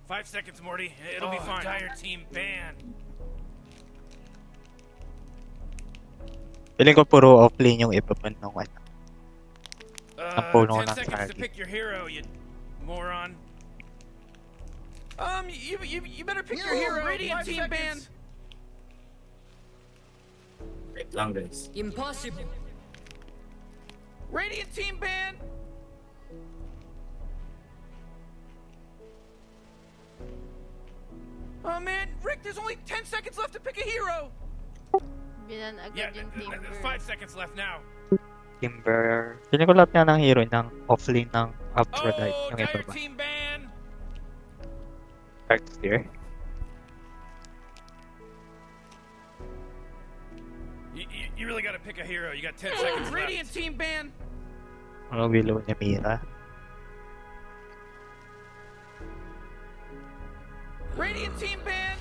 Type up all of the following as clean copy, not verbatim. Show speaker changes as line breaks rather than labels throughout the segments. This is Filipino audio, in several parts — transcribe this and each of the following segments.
5 seconds, Morty. It'll be fine. Dire team ban.
Feeling ko puro offlane yung iba pa nung ano. Ang puno
10
ng
seconds to
target.
pick your hero, you moron. You better pick your hero. Radiant team ban.
Wait lang, guys.
Impossible.
Radiant team ban. Oh man, Rick, there's only 10 seconds left to pick a hero.
Binan agad
Yeah,
yung Timber.
5 seconds left now.
Timber. Feeling ko lahat nga ng hero ng offlane ng Aphrodite.
Oh,
Yung iba
Dire
ba?
team ban.
Dark Sphere.
You really gotta pick a hero. You got 10 seconds left. Radiant team ban.
Ano Willow ni Mira.
Radiant team ban.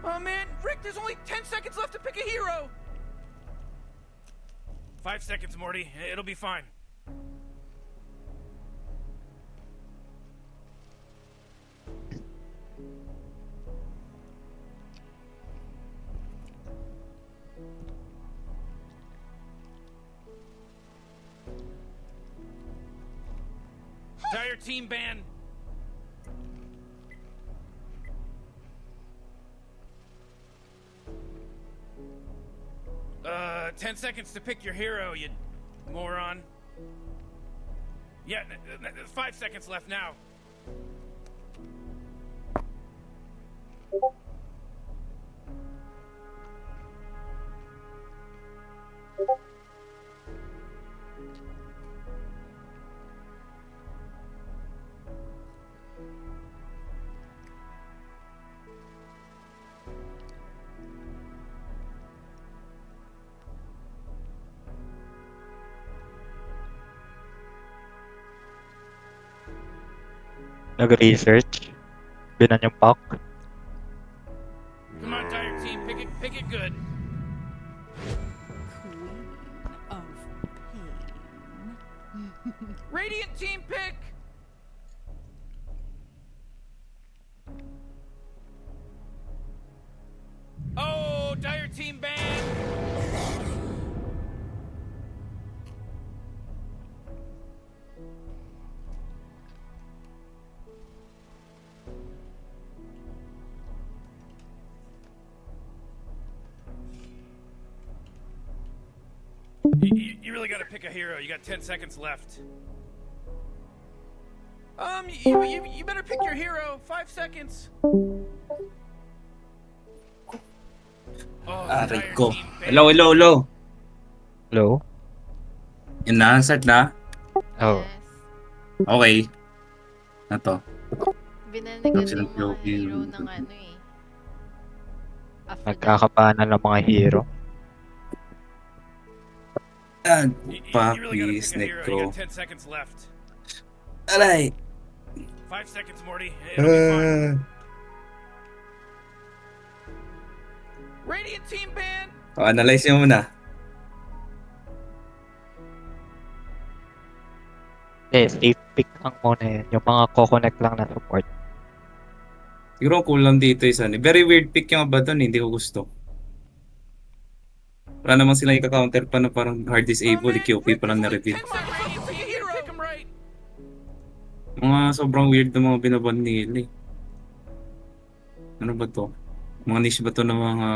Oh man, Rick, there's only 10 seconds left to pick a hero. 5 seconds, Morty. It'll be fine. Dire team ban. 10 seconds to pick your hero, you moron. Yeah, 5 seconds left now.
Nag-research. Binan yung pack.
Come on, Dire team, pick it good.
Queen of pain.
Radiant team pick. Oh, Dire team ban. You really gotta pick a hero. You got 10 seconds left. You better pick your hero. 5 seconds. Oh,
Aray
Dire
ko.
team ban.
Hello, hello, hello.
Hello?
Yun na, start na.
Oh.
Yes.
Okay. Na to.
Binan agad
Silang
yung mga
POV.
hero ng ano eh. Aphrodite.
Nagkakapanan ng mga hero.
Ah,
You really gotta
Papis,
pick a hero. You
Necro.
got 10 seconds left.
Aray!
5 seconds, Morty. It'll be fine. Radiant team ban.
Analyze nyo muna.
Safe pick lang muna yun. Yung mga ko-connect lang na support.
Siguro ang cool lang dito is ano. Very weird pick yung Abaddon, hindi ko gusto. Wala namang silang ika-counter pa na parang hard disable, QP pa lang na-reveal.
10 seconds left to pick a hero. Pick him right.
Mga sobrang weird na mga binaban nila eh. Ano ba to? Mga niche ba to ng mga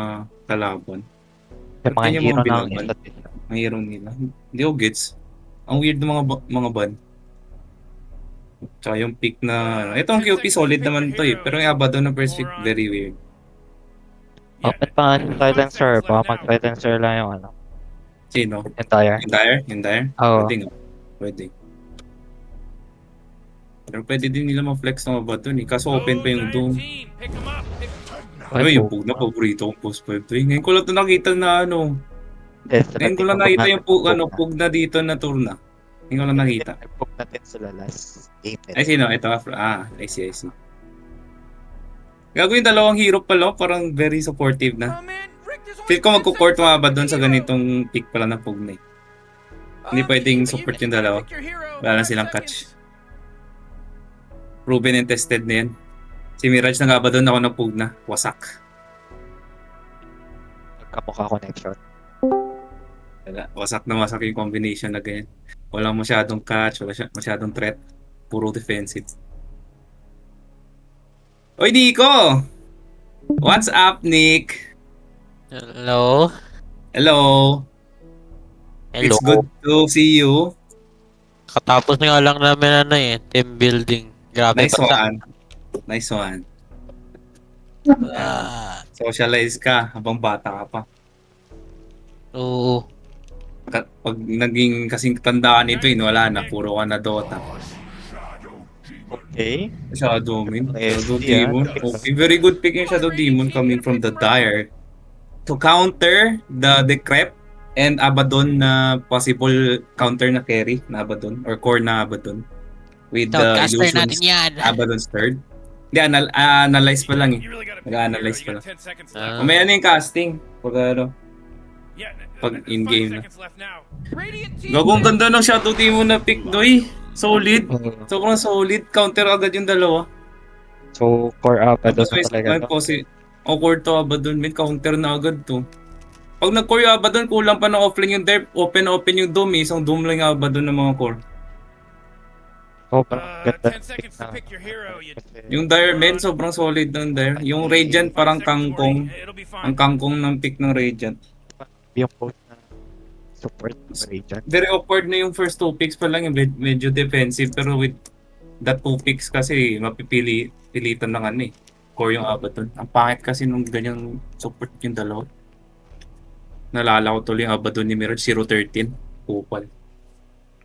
kalaban?
Yung mga
Ba't ganyan
hero ng
binaban?
isa't isa.
Ang hero nila. Hindi ko gets. Ang weird ng mga ban. Tsaka yung pick na... Ito ang QP solid naman to eh. Pero yung Abaddon na first pick, very weird.
Open pa nga yung silencer. Baka mag-silencer lang yung ano.
Sino?
Entire.
Entire?
Oo.
Pwede nga. Pwede. Pero pwede din nila ma-flex ng Abaddon eh. Kaso open pa yung Doom.
Pick him up.
Ay, yung Pug na paborito kong post 5 to. Ngayon ko lang ito nakita na ano. Ngayon ko lang nakita yung Pug na dito na tour na. Ngayon ko lang nakita.
Nag-book natin sila last game.
Ay, sino? Ito. I see, I see. Gagawin dalawang hero pala. Parang very supportive na.
Oh man, Rick, there's only
Feel ko
10
magko-court
seconds
mga
left
ba
to
doon
pick
sa
a hero.
ganitong pick pala na Pug na eh. Hindi pwedeng support yung dalawa. Wala na silang catch. Proven and tested na yan. Si Mirage na nga ba doon ako napugna? Wasak.
Magkamukha connection.
Wala. Wasak na wasak yung combination na ganyan. Walang masyadong catch, wala masyadong threat. Puro defensive. Oy, Nico! What's up, Nick?
Hello?
Hello.
Hello?
It's good to see you.
Katapos nga lang namin team building. Grabe
Nice
pa sa...
one. Nice one.
Ah,
Socialize ka habang bata ka pa.
oo.
Pag naging kasing tandaan nito, wala na. Puro ka na Dota.
Okay.
Shadow Demon. Shadow
SD,
Demon. Okay, very good pick yung Shadow Demon coming from the Dire. To counter the Decrep and Abaddon na possible counter na carry na Abaddon or core na Abaddon. With the
Outcaster
illusions
natin yan.
Abaddon's third. Hindi, analyze pa lang eh.
You really gotta pick a
Nag-analyze
hero. You
pala.
got 10 seconds
Ah.
left.
Mamaya na yung casting. Pag ano.
Yeah,
Pag
5
in-game na.
seconds left now. Radiant team
Gagong ganda ng Shadow Demon na pick, Doy. Solid.
Mm.
Sobrang solid. Counter agad yung dalawa.
So, for Abaddon
Tapos
na
may
talaga
may
to.
awkward to Abaddon. May counter na agad to. Pag nag-core yung Abaddon, kulang pa ng offlane yung derp. Open yung Doom eh. Isang Doom lang yung Abaddon ng mga core.
Sobrang ganda.
10 seconds to pick your hero. You
Yung Dire men, sobrang solid ng Dire. Yung Radiant parang
5 seconds
kangkong.
warning. It'll be
Ang
fine.
kangkong ng pick ng Radiant.
Yung post na support region.
Very awkward na yung first 2 picks pa lang. Medyo defensive. Pero with that 2 picks kasi pilitan ng ano eh. Core yung Abaddon. Ang pangit kasi nung ganyang support yung dalawa. Nalala ko tuloy yung Abaddon ni Mirage 013. Kupal.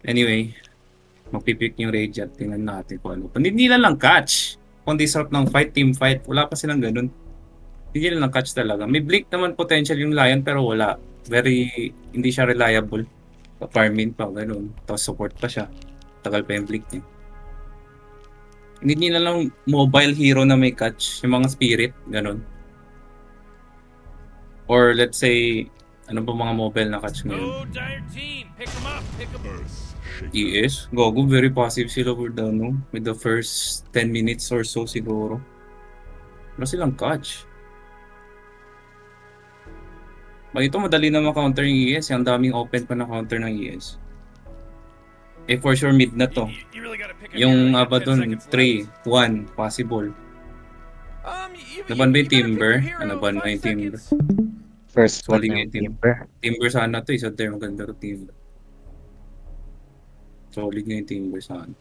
Anyway, magpipick yung Radiant. Tingnan natin kung ano. Hindi nila lang catch. Kung disrupt ng fight, team fight. Wala pa silang ganun. Hindi nila lang catch talaga. May blink naman potential yung Lion pero wala. Hindi siya reliable. Farming pa, ganun. Tapos support pa siya. Tagal pa yung blink niya. Hindi nila lang mobile hero na may catch. Yung mga spirit, ganun. Or let's say, ano ba mga mobile na catch ngayon?
Oh, Dire team. Pick them up. Pick them up.
ES. Gogo, very passive sila with the first 10 minutes or so siguro. Wala silang catch. Ito madali na ma-counter yung ES. Ang daming open pa na counter ng ES. Eh for sure mid na to.
You really gotta pick a hero.
Yung
You got 10
Abaddon,
seconds
3,
left.
1, possible.
You
Naban ba yung
gotta pick
Timber?
your hero.
Ano ba na
5
yung Timber?
seconds.
First
Solid
one
yung
yung
team.
Timber.
Timber sana to. Isa there maganda to Timber. Solid nga yung Timber sana.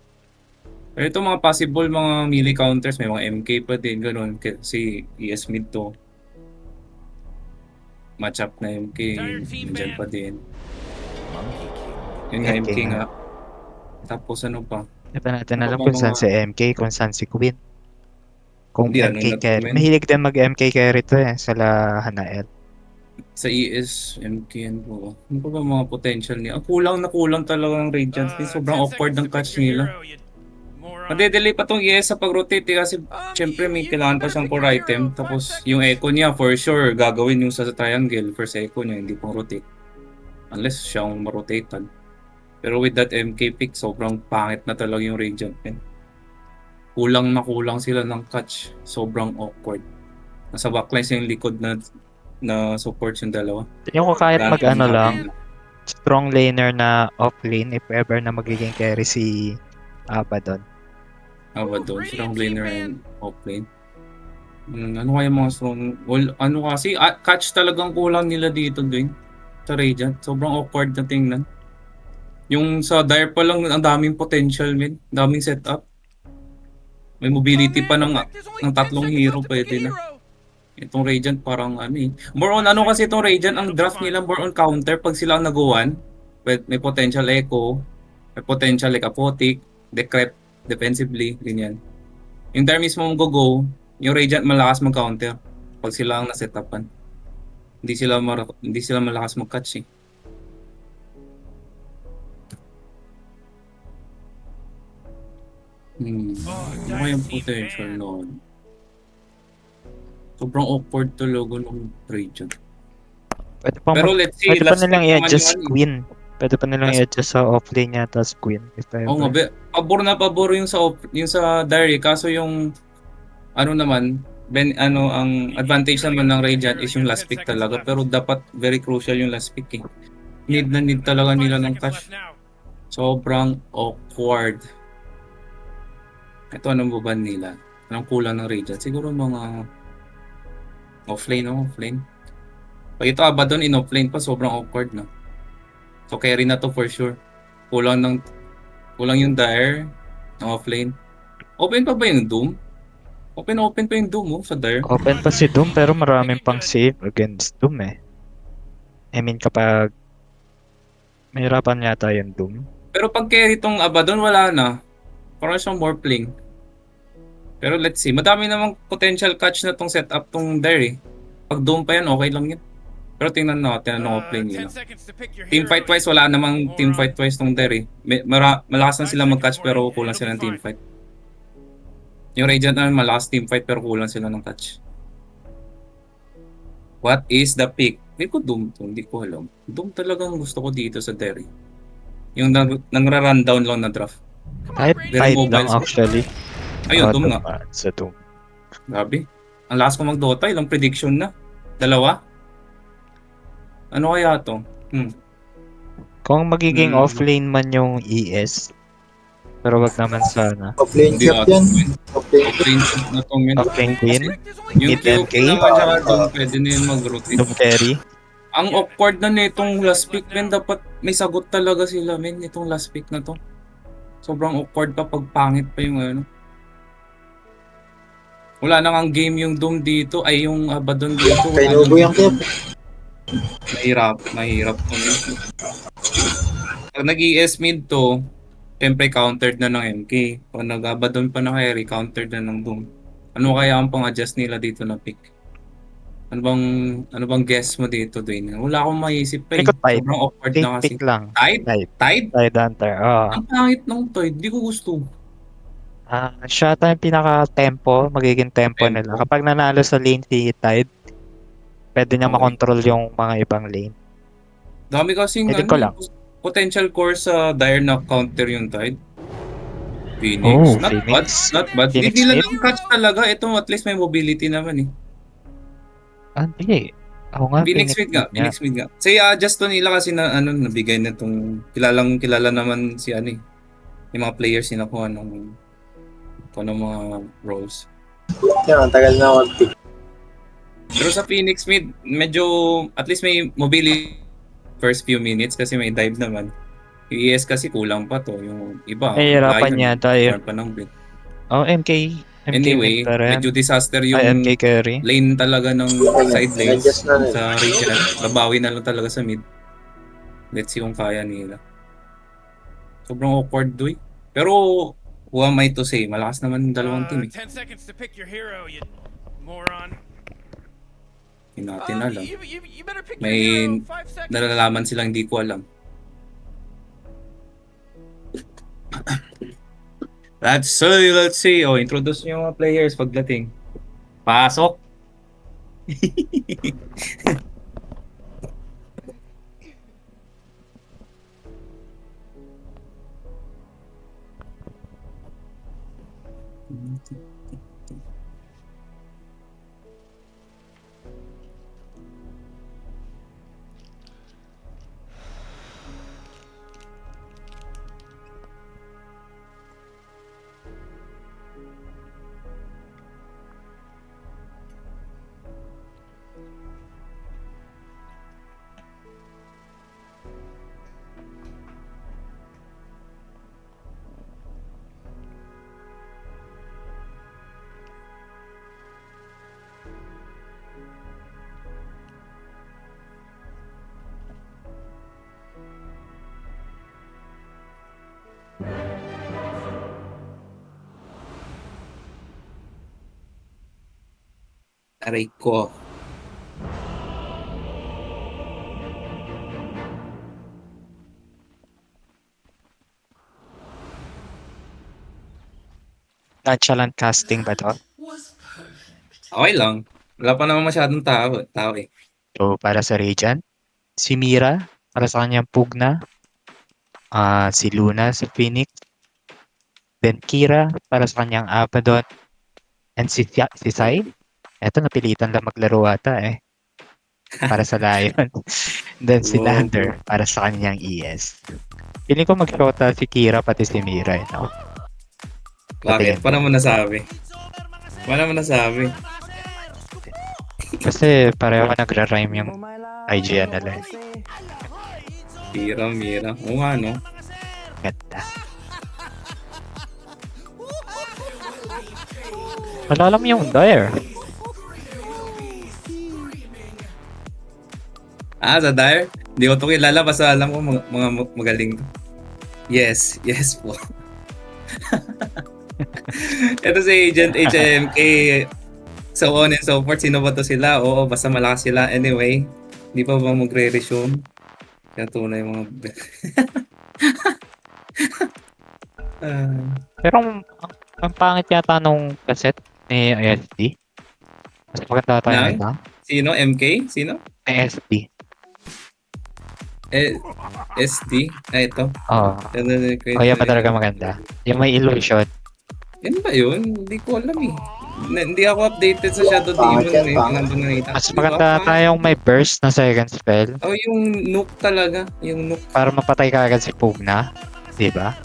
Pero ito mga possible mga melee counters. May mga MK pa din. Ganun. Kasi ES mid to. Matchup na MK. Nandyan pa din. Yun nga
MK
MK
nga.
nga. Tapos ano pa?
Hindi pa natin
Ano
alam
ba
kung saan
mga-
si MK, kung saan si Queen. Kung
Hindi, ano
MK
na
carry.
comment?
Mahilig din mag-MK carry to eh, sa Hanael.
Sa ES, MK and po. Ano pa ba mga potential niya? Ang kulang na kulang talaga ng Radiance. Sobrang
10
awkward ng
seconds to
catch
pick your
nila.
hero, you moron.
Madedelay pa tong ES sa pag-rotate eh, kasi syempre may kailangan pa siyang core item. Tapos yung echo niya for sure gagawin yung sa triangle. First echo niya, hindi pang rotate. Unless siyang ma-rotatean. Pero with that MK pick, sobrang pangit na talaga yung Radiant men. Kulang na kulang sila ng catch. Sobrang awkward. Nasa backlines yung likod na support yung dalawa.
Yung ko kahit
Dahil
mag-ano
yung
lang,
natin-
strong laner na off-lane if ever na magiging carry si Abaddon.
Abaddon, strong laner and offlane. Ano kaya mga strong... Well, ano kasi, catch talagang kulang nila dito din. Sa Radiant. Sobrang awkward na tingnan. Yung sa Dire pa lang, ang daming potential, men. Daming setup. May mobility pa ng tatlong hero pwede na. Itong Radiant parang ano eh. More on ano kasi itong Radiant, ang draft nila more on counter. Pag sila ang nag-1, may potential echo, may potential like apotic, decrep, defensively, ganyan. Yung Dire mismo mong go, yung Radiant malakas mag-counter. Pag sila ang nasetapan. Hindi sila malakas mag-catch eh. Ano kayang potential noon? Sobrang awkward talaga ng Radiant.
Pwede pa,
Pero let's see,
pwede pa
last
nilang
pick naman
i-adjust
yun.
Queen Pwede pa nilang i-adjust sa offlane yata sa Queen, if
Oo nga,
ever.
pabor na pabor yung sa Dire, kaso yung ano naman, ang advantage naman ng Radiant is yung last pick talaga, pero dapat very crucial yung last pick eh. Need na need talaga
5
nila ng
seconds
cash.
left now.
Sobrang awkward. Ito anong buban nila? Anong kulang ng Radiant? Siguro mga offlane, no? Offlane. Pag ito Abaddon in offlane pa, sobrang awkward na. So carry na to for sure. Kulang yung Dire ng offlane. Open pa ba yung Doom? Open pa yung Doom sa Dire.
Open pa si Doom pero maraming pang save against Doom eh. I mean kapag mahirapan yata yung Doom.
Pero pag carry tong Abaddon, wala na. Parang siyang morphling. Pero let's see. Madami namang potential catch na tong setup tong Dire eh. Pag Doom pa yan, okay lang yan. Pero tingnan natin anong offlane
10
nila.
seconds to pick your
Team
hero.
fight wise, wala namang team fight wise tong Dire eh. Malakas na sila mag-catch pero kulang sila ng team fight. Yung Radiant naman malakas team fight pero kulang sila ng catch. What is the pick? Hindi ko Doom to, hindi ko alam. Doom talagang gusto ko dito sa Derry. Yung nangra-rundown lang na draft.
Type
Very
5
mobile
lang
siya.
actually.
Ayun, Doom nga.
Sa Doom.
Grabe. Ang lakas ko mag-Dota, ilang prediction na. 2? Ano kaya to?
Kung magiging
Hmm.
offlane man yung ES, pero wag naman sana.
Offlane
Hindi
cap
ata
yan.
yun.
Offlane
Offlane na to, men.
Offlane Queen,
Yung
Mid
QQ
MK?
naman siya Doom, pwede na yun mag-rotate.
Doom carry.
Ang awkward na nitong last pick, men. Dapat may sagot talaga sila, men. Itong last pick na to. Sobrang awkward pa pag pangit pa yung ano. Wala na nga game yung Doom dito, ay yung Abaddon dito.
Kay
Wala
Nobu
nang-
yung cap.
Mahirap to. Pag nag-ES mid to, syempre countered na ng MK. Pag nag-Abaddon pa na carry, countered na ng Doom. Ano kaya ang pang-adjust nila dito na pick? Ano bang guess mo dito, Dwayne? Wala akong maisip pa eh.
Pick ko Tide.
Sobrang awkward na kasi.
Pick lang.
Tide? Tide?
Tide Hunter.
Ang pangit ng Tide, di ko gusto.
Siya ata yung pinaka-tempo, magiging tempo
Tempo.
nila. Kapag nanalo sa lane si Tide, pwede niya
Okay.
makontrol yung mga ibang lane.
Dami kasing
Edit ko lang.
potential core sa Dire na counter yung Tide. Phoenix.
Oh,
Not
Phoenix.
bad. Not bad.
Phoenix
Hindi nila
mid?
lang catch talaga. Ito at least may mobility naman eh.
Hindi. Ako nga,
Phoenix mid nga.
niya.
Phoenix mid nga. Say adjust to nila kasi na nabigay na tong kilala naman si yung mga players sinakuha ng mga roles.
Yan, ang tagal na mag-pick.
Pero sa Phoenix mid, medyo at least may mobility first few minutes kasi may dive naman. Yung ES kasi kulang pa to. Yung iba,
Nahihirapan
Lion,
yata yun.
kulang pa ng bit.
Oh, MK.
Anyway,
mid pa rin.
medyo disaster yung
Ay, MK carry.
lane talaga ng side lanes
Adjust na rin.
sa region. Babawi na lang talaga sa mid. Let's see kung kaya nila. Sobrang awkward doy. Pero, who am I to say? Malakas naman yung dalawang team eh.
10 seconds to pick your hero, you moron.
Hindi natin alam.
You better pick
May
your hero. 5 seconds.
Nalalaman silang hindi ko alam. Let's see. Oh, introduce nyo yung mga players pagdating. Pasok! Aray ko.
Nonchalant casting ba to?
Okay lang. Wala pa naman masyadong tao eh.
So, para sa Radiant, si Mira, para sa kanyang Pugna, Si Luna sa Phoenix. Then Kira para sa kanyang Abaddon. And si Sai. Eto, napilitan lang maglaro ata eh. Para sa Lion. Then si
Wow.
Lander para sa kanyang ES. Feeling ko mag-shota si Kira pati si Mira eh, no?
Bakit? Paano mo nasabi? Paano mo nasabi?
Kasi pareho nagra-rhyme yung IGN nila eh.
Mira. Oo nga, no?
Ganda. Wala alam yung Dire.
Sa Dire? Hindi ko ito kilala, basta alam ko mga magaling to. Yes po. Ito si Agent HMK. So on and so forth, sino ba to sila? Oo, basta malakas sila. Anyway, di pa ba magre-resume? Kaya tunay mga...
Pero ang pangit yata nung cassette ni ISD. Mas maganda tayo
Nang?
ito.
Sino? MK? Sino?
ISD.
SD? Ito.
Oo. Oh, yan pa talaga maganda. Yung may illusion.
Yan ba yun? Hindi ko alam eh. Hindi ako updated sa Shadow
Pangit
Demon.
yan, pangit.
Mas maganda tayong may burst na second spell
Oh, yung nuke talaga. Yung nuke.
para mapatay ka agad si Pugna. Diba?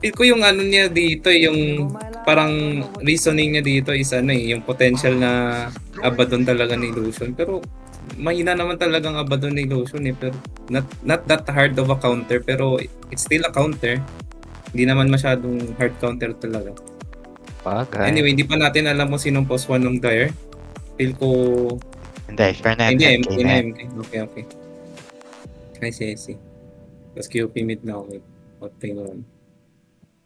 Feel ko yung ano niya dito, yung parang reasoning niya dito is ano eh, yung potential na Abaddon talaga ni Illusion. Pero mahina naman talagang Abaddon ni Illusion eh. Pero not that hard of a counter, pero it's still a counter. Hindi naman masyadong hard counter talaga.
Bagay.
Anyway, hindi pa natin alam kung sinong post 1 ng Dire. Feel ko...
Hindi, sure na
Hindi,
MK
MK
na
na
yan.
MK. Okay. I see. Tapos QP mid na ako. Okay naman.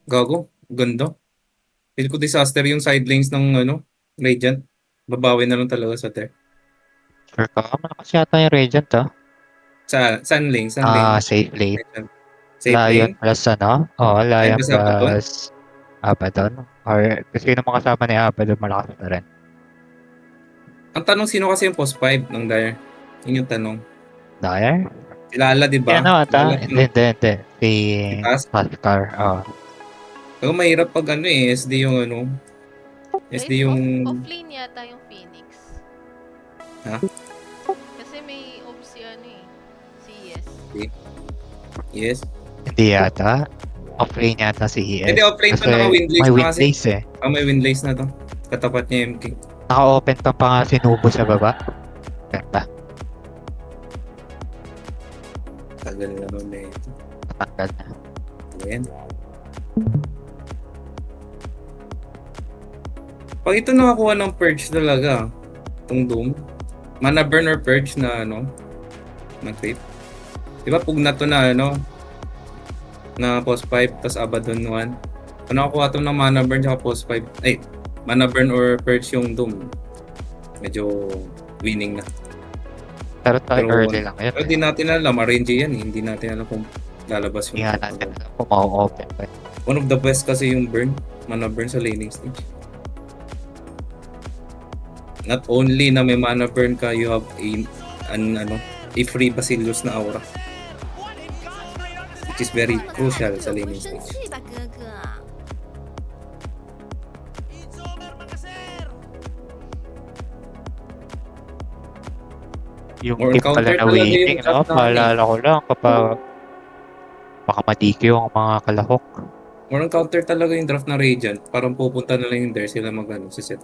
Gago, ganda. Feel ko disaster yung side lanes ng Radiant. Babawi na lang talaga sa Dire.
Sure ka. Malakas yata yung Radiant ah.
Sun lane.
Safe lane.
Safe
Lion
lane.
plus Lion
plus Abaddon?
plus Abaddon. Or kasi yung mga kasama ni Abaddon malakas na rin.
Ang tanong, sino kasi yung post 5 ng Dire? Yun yung tanong.
Dire?
Kilala, di ba?
Ano ata?
Kilala,
Hindi. Si
Task?
Pascar.
Pero mahirap pag SD yung SD yung...
Offlane yata yung Phoenix.
Ha?
Kasi may off si si Yes.
Yes.
Hindi yata. Offlane yata si ES.
Hindi, offlane to,
Kasi
naka-windlace
may
na kasi.
windlace eh.
May windlace na to. Katapat niya MK.
Naka-open pa nga si Nubo sa baba. Ganda.
Tagal na nun eh.
Tanggal na.
Ayan. Pag ito nakakuha ng purge talaga, itong Doom, mana burn or purge na na creep. Di ba pug na to na na post 5 tas Abaddon 1. Kung nakakuha to ng mana burn tsaka post 5, mana burn or purge yung Doom, medyo winning na.
Pero tayo
Pero,
early lang yun.
Pero di natin alam, RNG yan eh. Hindi natin alam kung lalabas yung...
Hindi nga natin alam kung ma-open pa.
One of the best kasi yung burn, mana burn sa laning stage. Not only na may mana burn ka, you have a free Basilius na aura. Which is very crucial sa laning stage.
Yung
More
tip
counter
pala na
talaga
waiting,
yung draft natin.
Paalala ko lang kapag baka madikyo ang mga kalahok.
More on counter talaga yung draft na Radiant. Parang pupunta na lang yung there sila sa set.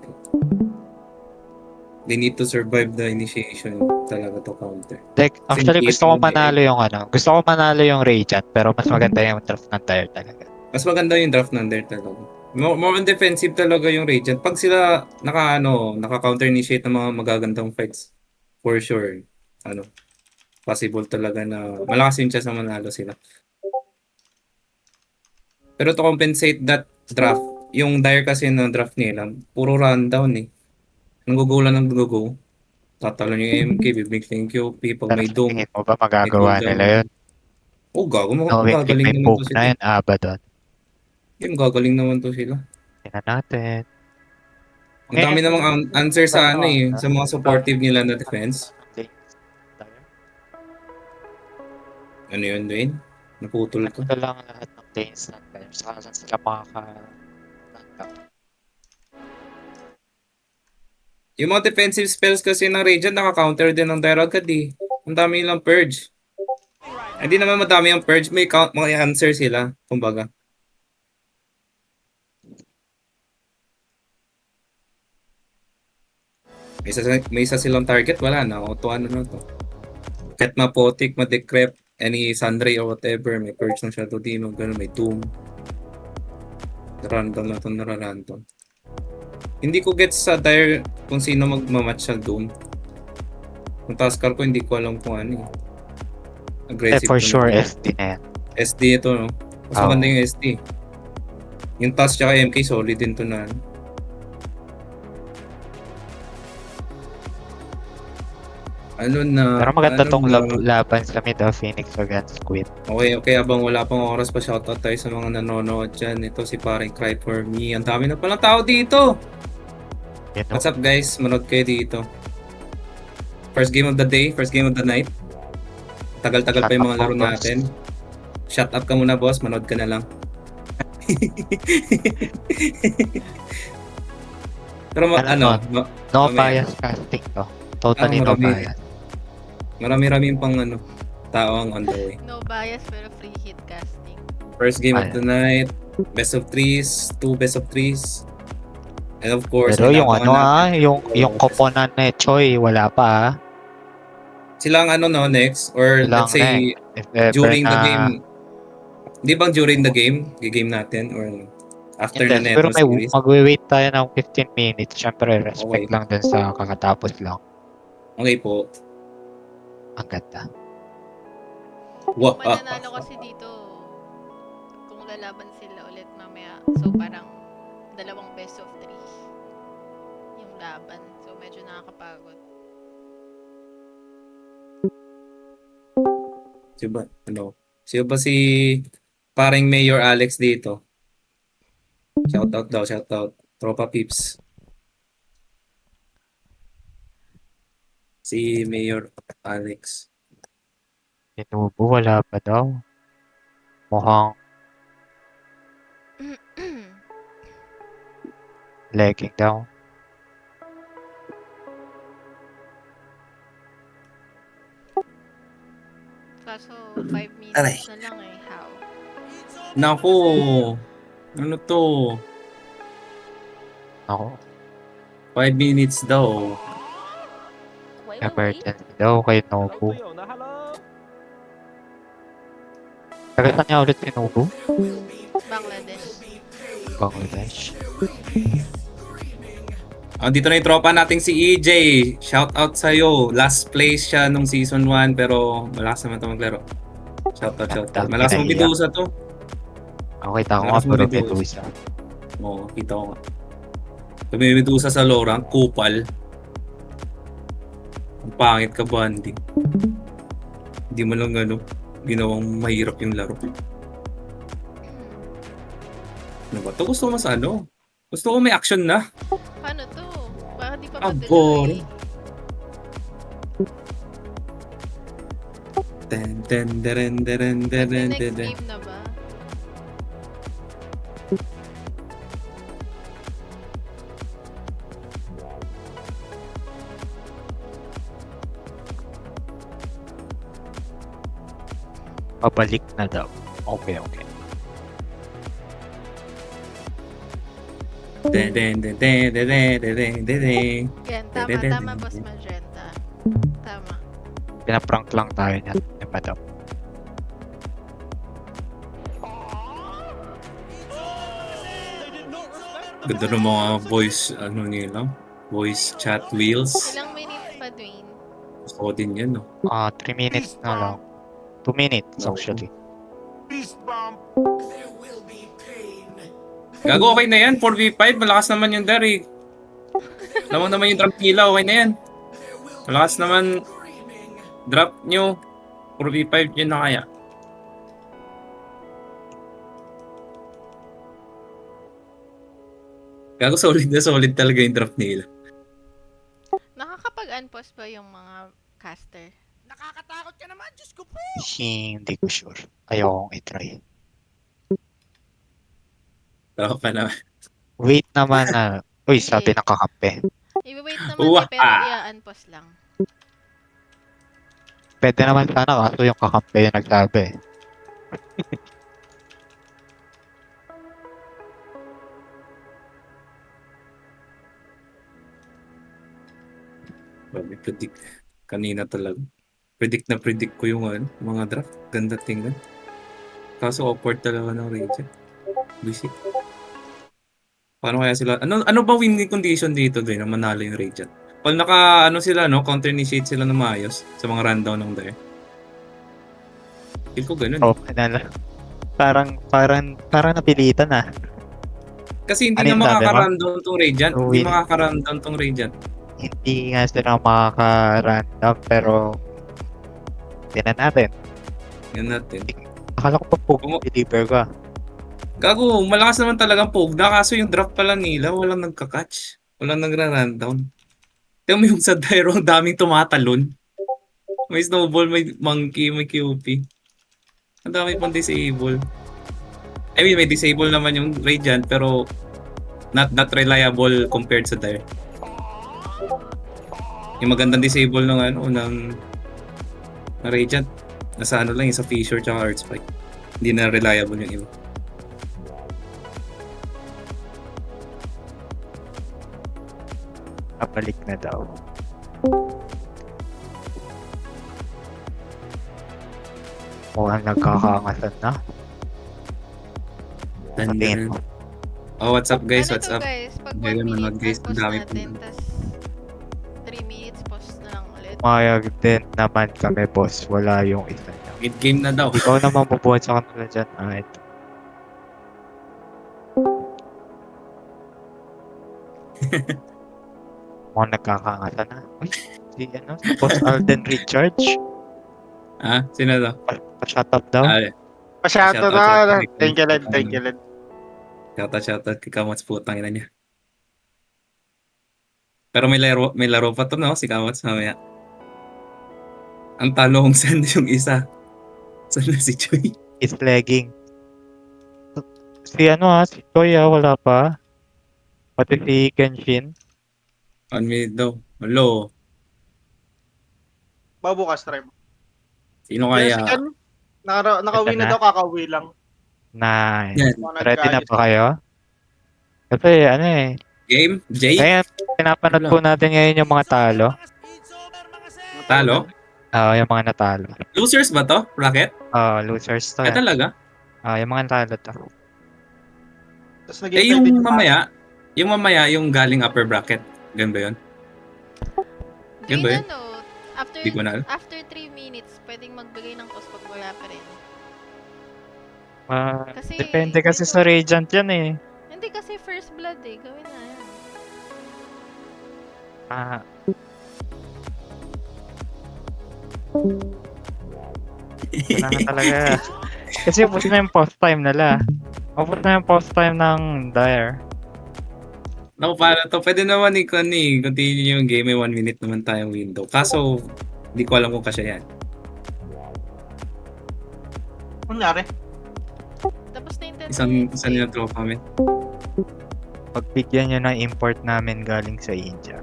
They need to survive the initiation talaga to counter.
Actually, gusto ko manalo yung Gusto ko manalo yung Radiant, pero mas maganda yung draft ng Dire talaga.
Mas maganda yung draft ng there talaga. More on defensive talaga yung Radiant. Pag sila naka-counter initiate ng mga magagandang fights, for sure, possible talaga na malakas yung chance na manalo sila. Pero to compensate that draft, yung Dire kasi na draft nila, puro rundown eh. Nanggugulan ng go. Tatalo niyo yung MK, bibig thank you, people,
Pero
may
sa
dome.
tingin mo ba magagawa
May
nila yun?
Oh, gago,
Knowing
magagaling
may
naman
poke
to
na
sila.
yun, Abaddon.
Yung gagaling naman to sila.
Tingnan natin.
Ang dami namang answer sa sa mga supportive nila na defense. Ano yun, Dwayne? Naputol ko.
Ito lang lahat ng lanes natin. Saan sila makaka...
Yung mga defensive spells kasi ng Radiant naka-counter din ng Dire agad eh. Ang dami nilang Purge. Hindi naman madami ang Purge, may mga answer sila, kumbaga. May isa silang target, wala na. Auto ano na to. Kahit ma-Potic, ma-Decrep, any Sunray or whatever, may Purge ng Shadow Demon, ganun, may Doom. Random na to, random. Hindi ko gets sa Dire kung sino magmamatch sa Doom. Yung Tuskar ko, hindi ko alam kung ano eh. Aggressive
for
to
sure,
na.
SD na yan.
SD ito, no? Mas
Oo.
maganda yung SD. Yung Tusk tsaka MK, solid din to na. Ano na?
Pero maganda
ano
tong
na?
laban sa mid of Phoenix against Squid.
Okay, abang wala pang oras pa, shoutout tayo sa mga nanonood dyan. Ito si paring Cry For Me. Ang dami na palang tao dito!
You know?
What's up guys? Manood kayo dito. First game of the day, first game of the night. Tagal-tagal pa yung mga
Shut up,
laro
boss.
natin. Shut up ka muna boss, manood ka na lang. Pero
Ano, No
mamaya.
bias casting to. Totally no
marami.
bias.
Marami-raming pang tao ang on the way.
No bias pero free hit casting.
First game of
Ayan.
the night, best of threes, 2 best of threes. And of course,
Pero yung
nilabangan natin.
yung koponan na Choi, wala pa
Sila ang next, or
Silang
let's say,
If ever
during the
na-
game, di bang during the game, game natin, or after
Hindi,
na
siguro
neto series?
magwe-wait tayo ng 15 minutes. Siyempre, respect
Okay.
lang dun sa kakatapos lang.
Okay po.
Ang ganda.
Wa-
Kung mananalo kasi dito, kung lalaban sila ulit mamaya, so parang dalawang best of 3 yung laban. So medyo nakakapagod.
Sino ba si paring Mayor Alex dito? Shoutout daw, shoutout. Tropa Pips. Si Mayor Alex.
Tinubo, wala pa daw. Mukhang legging daw.
Kaso 5 minutes
Aray.
na lang eh. How?
Naku! Ano to?
Ako,
5 minutes daw.
emergency daw kay Nobu. Taga saan niya ulit si Nobu?
Bangladesh.
Bangladesh.
Dito na yung tropa nating si EJ. Shoutout sa'yo. Last place siya nung season 1 pero malakas naman ito maglaro. Shoutout. Malakas mong Medusa to.
Ako kita ko nga,
Malakas mo
pero
Medusa.
Medusa.
Oo, kita ko nga. May Medusa sa low rank, kupal. Ang pangit ka, Bandy. Hindi mo lang ginawang mahirap yung laro. Ano ba? Ito gusto ko mas Gusto ko may action na.
Paano to? Baka di pa
Ah,
madala
boring.
eh.
Ten, ten, deren, deren, deren,
Next
deren.
game na ba?
Pabalik na daw. Okay.
Den, den, den, den, den, den, den, den, den.
Yan, tama Boss Magenta. Tama.
Pinaprank lang tayo niyan. Yung madam.
Ganda ng mga voice, nila. Voice chat wheels.
Ilang minutes pa, Dwayne?
Gusto ko din yan, no?
3 minutes na lang. 2 minutes actually.
Gago, okay na yan. 4v5, malakas naman yung Derek. Lamang naman yung drop nila, okay na yan. Malakas naman drop nyo. 4v5 yun na kaya. Gago, solid talaga yung drop nila.
Nakakapag-unpause ba yung mga caster?
Nakakatakot ka naman, Diyos ko po!
Hindi ko sure. Ayokong itry.
Tropa naman.
Wait naman na. Uy, sabi
Sige.
ng kakampi.
I-wait naman
Uwa!
pero i-unpause lang.
Pwede naman sana kaso yung kakampi yung nagsabi.
Grabe, predict. Kanina talaga. Predict ko yung mga draft. Ganda tingnan. Kaso awkward talaga ng Rachel. Visit. Paano kaya sila? Ano ba winning condition dito din na manalo yung Radiant? Pag sila, no? Counter initiate sila ng maayos sa mga rundown ng Dire. Feel ko ganun.
Oh, nala. Parang napilitan na.
Kasi hindi
Ano
na
yung sabi mo?
makaka-rundown tong Radiant. Hindi
Win.
makaka-rundown tong Radiant.
Hindi nga sila makaka-random pero tinan natin.
Yan natin.
Akala ko pa po believer ka.
Gago, malakas naman talagang Pogda. Kaso yung draft pala nila, walang nagka-catch. Walang nagra-rundown. Tingnan mo yung sa Dire, ang daming tumatalon. May snowball, may monkey, may QP. Ang dami pang disable. I mean, may disable naman yung Radiant, pero not that reliable compared sa Dire. Yung magandang disable ng Radiant, nasa lang, yung sa Fissure tsaka Earthspike. Hindi na reliable yung iba.
Kapalik na daw. Mukhang nagkakaangasan na. Sabihin mo.
Oh, what's up guys?
Ano
What's
to,
up?
guys? Pag 1
Ngayon
minute,
manood, guys.
unpause
Ang dami
natin.
po.
Tas 3 minutes, pause na lang ulit.
Mayag din naman kami, boss. Wala yung isa niya.
Mid-game na daw.
Ikaw naman mabuhat sa kanila dyan. Ito. Mukhang nagkakaangasan na. Uy, si Boss Alden Recharge.
Ah, sino to?
Pa-shut up daw.
Shoutout
Masyado
sa
na.
Rick.
Thank you, Lord. Thank you, Lord.
Shoutout kay Kamats, putang ina niya. Pero may laro pa to, no? Si Kamats mamaya. Ang talong send yung isa. Saan na si Choi?
Is lagging. Si si Choi wala pa. Pati si Kenshin.
On mid daw. Hello.
Babukas try mo.
Sino
Yes,
kaya?
again. Nakauwi
Ito
na
na.
daw, kakauwi lang.
Nice.
Yan.
Mga
Ready na
nag-ayos.
ba kayo? Kasi
Game? Jay?
kaya pinapanood po natin ngayon yung mga talo.
Talo?
Yung mga natalo.
Losers ba to? Bracket?
Losers to.
Ay talaga?
Yung mga natalo to.
Tapos
Eh yung mamaya yung galing upper bracket. Ganun ba yun? Yan ba yun? Di ko na alam.
After 3 minutes, pwedeng magbigay ng pause pag wala pa rin. Kasi
Depende kasi
medyo-
sa Radiant yan eh.
Hindi kasi first blood eh. Gawin na yan.
Kailangan talaga. Kasi upos na yung post time nila. Upos na yung post time ng Dire.
Naku, paano to? Pwede naman continue yung game. May 1 minute naman tayong window. Kaso, di ko alam kung kasya yan.
Ano nangyari?
Tapos na yung 10
Isang
minutes.
yung tropa kami.
Pagbigyan nyo ng import namin galing sa India.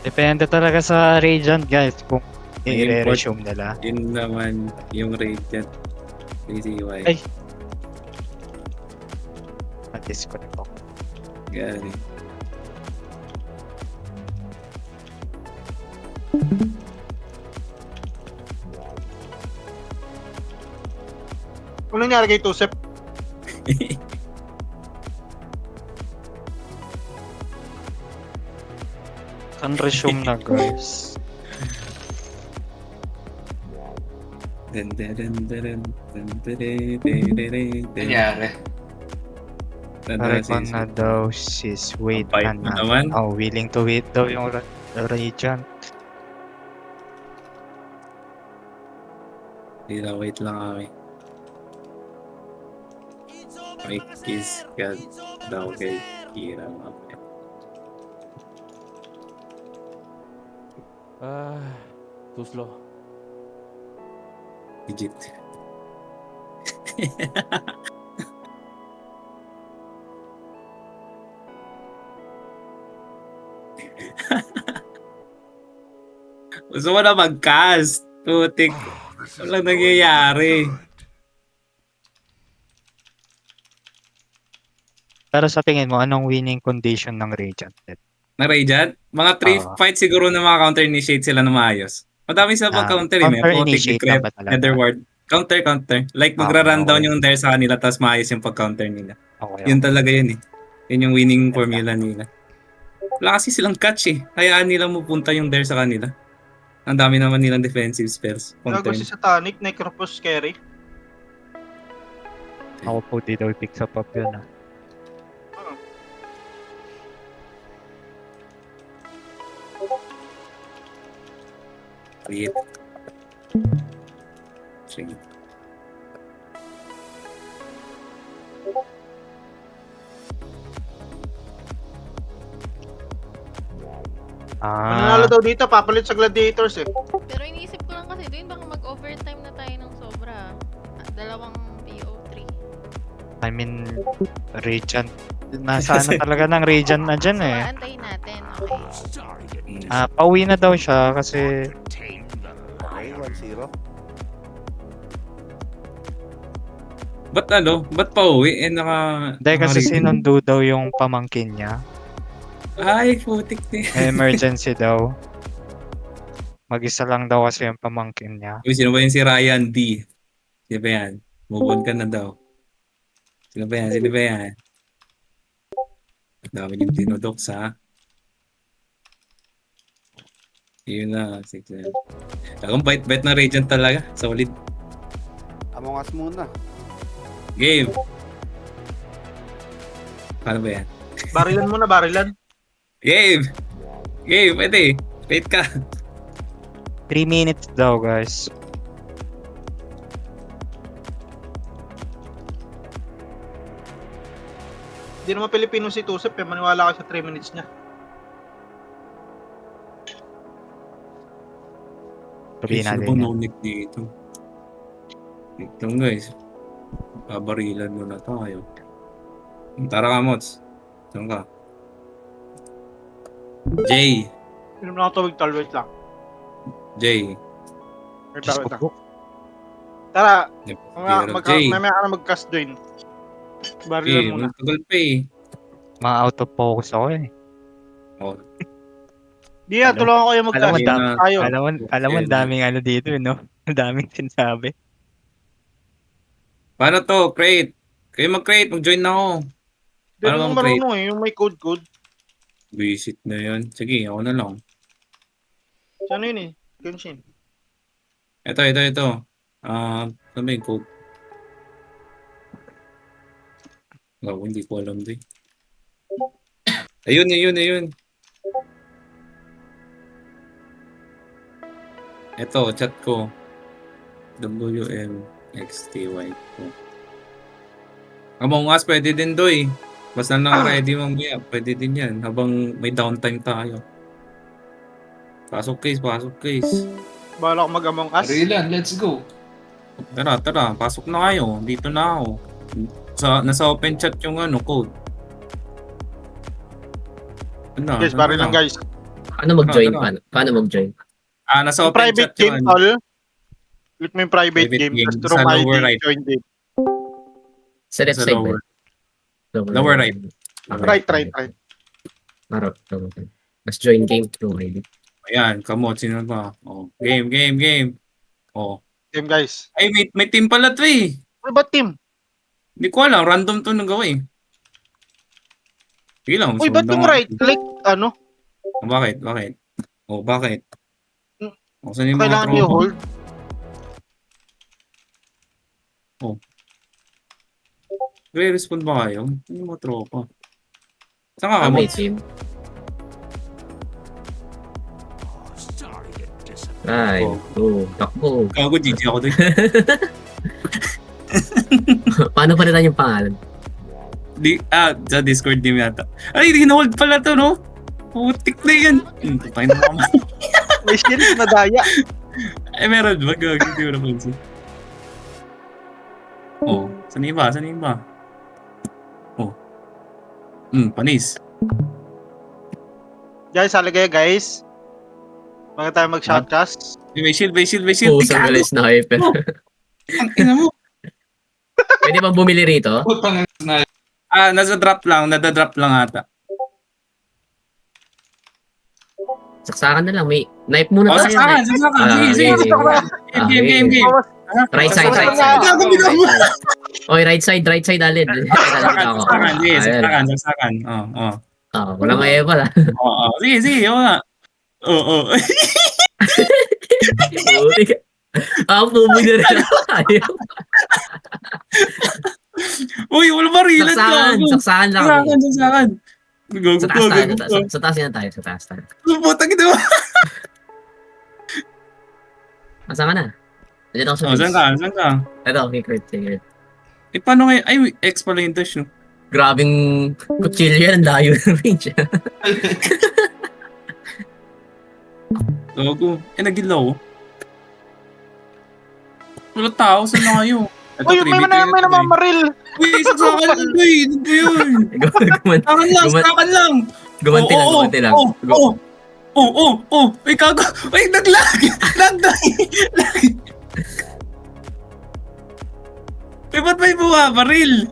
Depende talaga sa Radiant guys kung
May
i-resume nila.
Yun naman yung Radiant. CCY.
Ay. Na-disconnect ako.
Gani.
Ano nangyari kay Tusep?
Can resume na guys.
Nangyari.
Recon na daw sis wait
Ang bait mo naman.
willing to wait daw yung Radiant.
Wait lang kami. May kiss ka daw kay Kira.
Too slow.
Legit. Gusto mo na mag-cast. Putik. Walang nangyayari.
Pero sa tingin mo, anong winning condition ng Radiant?
Na Radiant? Mga 3
Oo.
fights siguro na mga counter-initiate sila na maayos. Madami sila pag-counter eh. May Potik,
Counter-initiate
Decrep,
lang ba talaga?
Netherward. Counter. Like magra-rundown yung Dare sa kanila tapos maayos yung pag-counter nila.
Okay.
Yun talaga yun eh. Yun yung winning formula nila. Wala kasi silang catch eh. Hayaan nilang mapunta yung Dare sa kanila. Ang dami naman nilang defensive spells.
Gago
Counter.
si Satanic, Necropus carry.
Ako po dito pick up yun ah.
Create. Sige.
Mananalo daw dito, papalit sa Gladiators eh.
Pero iniisip ko lang kasi doon baka mag-overtime na tayo ng sobra. 2 PO3.
I mean, Radiant. Nasa ano talaga ng Radiant na dyan
So,
eh.
aantayin natin. Okay.
Pauwi na daw siya kasi
Okay, 1-0.
Ba't ano? Ba't pa uwi? Eh naka...
Hindi kasi
naka-review.
sinundo daw yung pamangkin niya.
Ay, putik din.
Emergency daw. Mag-isa lang daw kasi yung pamangkin niya.
Uy, sino ba yun si Ryan D? Sino ba yan? Move on ka na daw. Sino ba yan? Sino ba yan? Ang dami yung dinodok sa... Yun na. 6 na. Talagang bite-bite na Radiant talaga. Solid.
Among Us muna.
Game. Paano ba yan?
Barilan muna, barilan.
Game! Game, pwede. Wait ka.
3 minutes daw guys.
Hindi naman Pilipino si Tusep eh, maniwala ka sa 3 minutes niya.
Tuloy
Sino
natin
ba
yan.
no-nick dito? Wait lang guys. Babarilan muna tayo. Tara ka, Mots. Saan ka? Jay.
Hindi naman ako tawag tal, wait lang.
Jay.
Wait
Diyos
lang,
ko
wait lang.
po.
Tara,
Jay.
mamaya ka na mag-cast join. Barilan
Jay,
muna.
matagal pa eh.
Mga out of focus ako eh.
Oh,
Di yan, tulungan ko kayo
Alam mo,
mag-cast.
Sige na.
Tayo.
alam mo,
Sige na.
daming ano dito, no? Ang daming sinasabi.
paano to? Create. Kayo mag-create. Mag-join na ako.
Hindi
Paano
naman
mag-create?
marunong eh, yung may code.
Visit na yan. Sige, ako na lang.
Ano yun eh? Genshin.
Ito. Ano ba yung code? Oh, hindi ko alam din. Ayun. Ito, chat ko. WMXTY. Among Us, pwede din doy. Basta naka-ready mamaya, pwede din yan. Habang may downtime tayo. Pasok case.
Bahala ko mag-Among Us.
Rilan, let's go.
Tara, pasok na kayo. Dito na ako. Nasa open chat yung code. Ano,
Guys, barilan guys.
Paano mag-join?
Tara.
Paano mag-join?
Nasa
Yung
open
private
chat yung
game, tol. Click mo yung private
Private
game.
game.
Tapos
Sa
room
lower
ID,
right.
join game.
Sa left
Sa
side
lower.
ba?
Lower right.
Right.
Harap. Mas join game through ID.
Ayan, kamot. Sino ba? Oh, game. Oh.
Game guys.
Ay, may team pala to eh.
Ano ba team?
Hindi ko alam. Random to nagawa eh. Sige lang.
Uy, ba't yung right click? Ano?
Oh, bakit? Oh, bakit?
Hmm.
Oh, saan yung mga
Kailangan nyo
tropa?
hold?
Re-respond ba kayo? Ano yung mga tropa? Saan ka
May
kamot?
team. Ay, takbo.
Gago, GG ako doon.
Paano palitan yung pangalan?
Sa Discord din yata. Ay, hinold pala to, no? Putik na yan. Tayo na naman.
May shield na daya.
Ay, meron ba? Gago, hindi ko napansin. Oh, saan iba? Saan iba? Oh. Panis.
Guys, halika guys. Bago tayo mag-shoutcast.
May shield, may shield, may shield.
Pusang
Gago!
galing sniper.
Ang ina mo.
Pwede bang bumili rito?
Putang ina. Nasa-drop lang. Nada-drop lang ata.
Saksakan na lang. May knife muna tayo.
Saksakan. Sige. Game.
Right side.
Gago, bigaw mo.
Oy, right side, Alin.
Saksakan.
Walang kaya pala.
Sige. Oo.
Bumili na rin tayo.
Uy, wala barilan ka.
Saksakan lang.
Saksakan.
Sa taas yan tayo. Sa taas tayo.
Putang ina mo.
Asa ka na? Nandiyan ako sa
Saan
base.
ka?
Ito, okay, Kurt.
Paano ngayon? Ay, X pala yung dash, no?
Grabing kutsilyo yan. Ang layo ng range.
Gago. Nagilaw. Wala tao. Saan na kayo?
Uy, may namamaril.
Uy, saksakan. Uy, ano ba yun? Sakan lang.
Gumanti lang.
Uy, kago. Uy, naglag. Uy, ba't may bumabaril?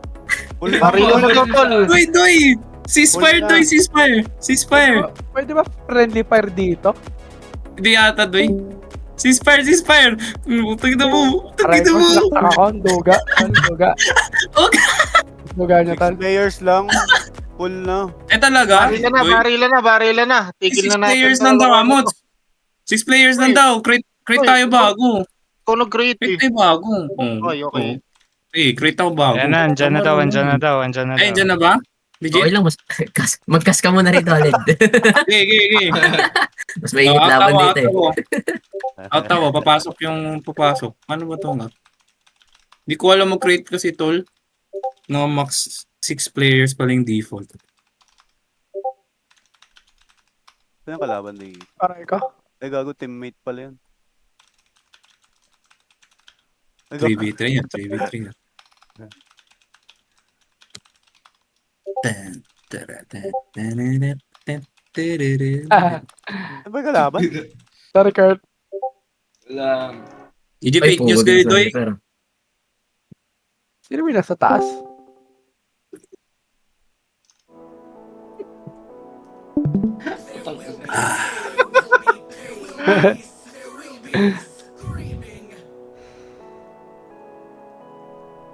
Baril mo to, tol.
Uy, Doy. Ceasefire, Doy. Ceasefire.
Pwede ba friendly fire dito?
Hindi ata, Doy. Ceasefire. Utang na mo.
Aray ko, sinaktak ako. Duga.
Okay.
Duga niya, tal.
Players lang. Full na.
Talaga?
Barila na. Tigil na
6
natin.
players lang daw, Amot. 6 players lang daw. Create tayo bago.
Ikaw nag-create
Create
eh.
tayo bago.
Okay.
Create ako bago.
Ayan na, andyan na daw.
Ay, dyan na ba?
Okay lang, mag-cast ka muna rito, Alin.
Okay.
Mas may laban dito eh.
Out, papasok. Ano ba ito nga? Hindi ko alam mag-create kasi, tol. No, max 6 players pala yung default.
Saan yung kalaban na yun?
Aray ko.
Ay, gago, teammate pala yan.
3v3 yan.
Ano ba yung kalaban?
Sorry, Kurt.
Hindi fake news kayo, Doy.
Sino may nasa taas?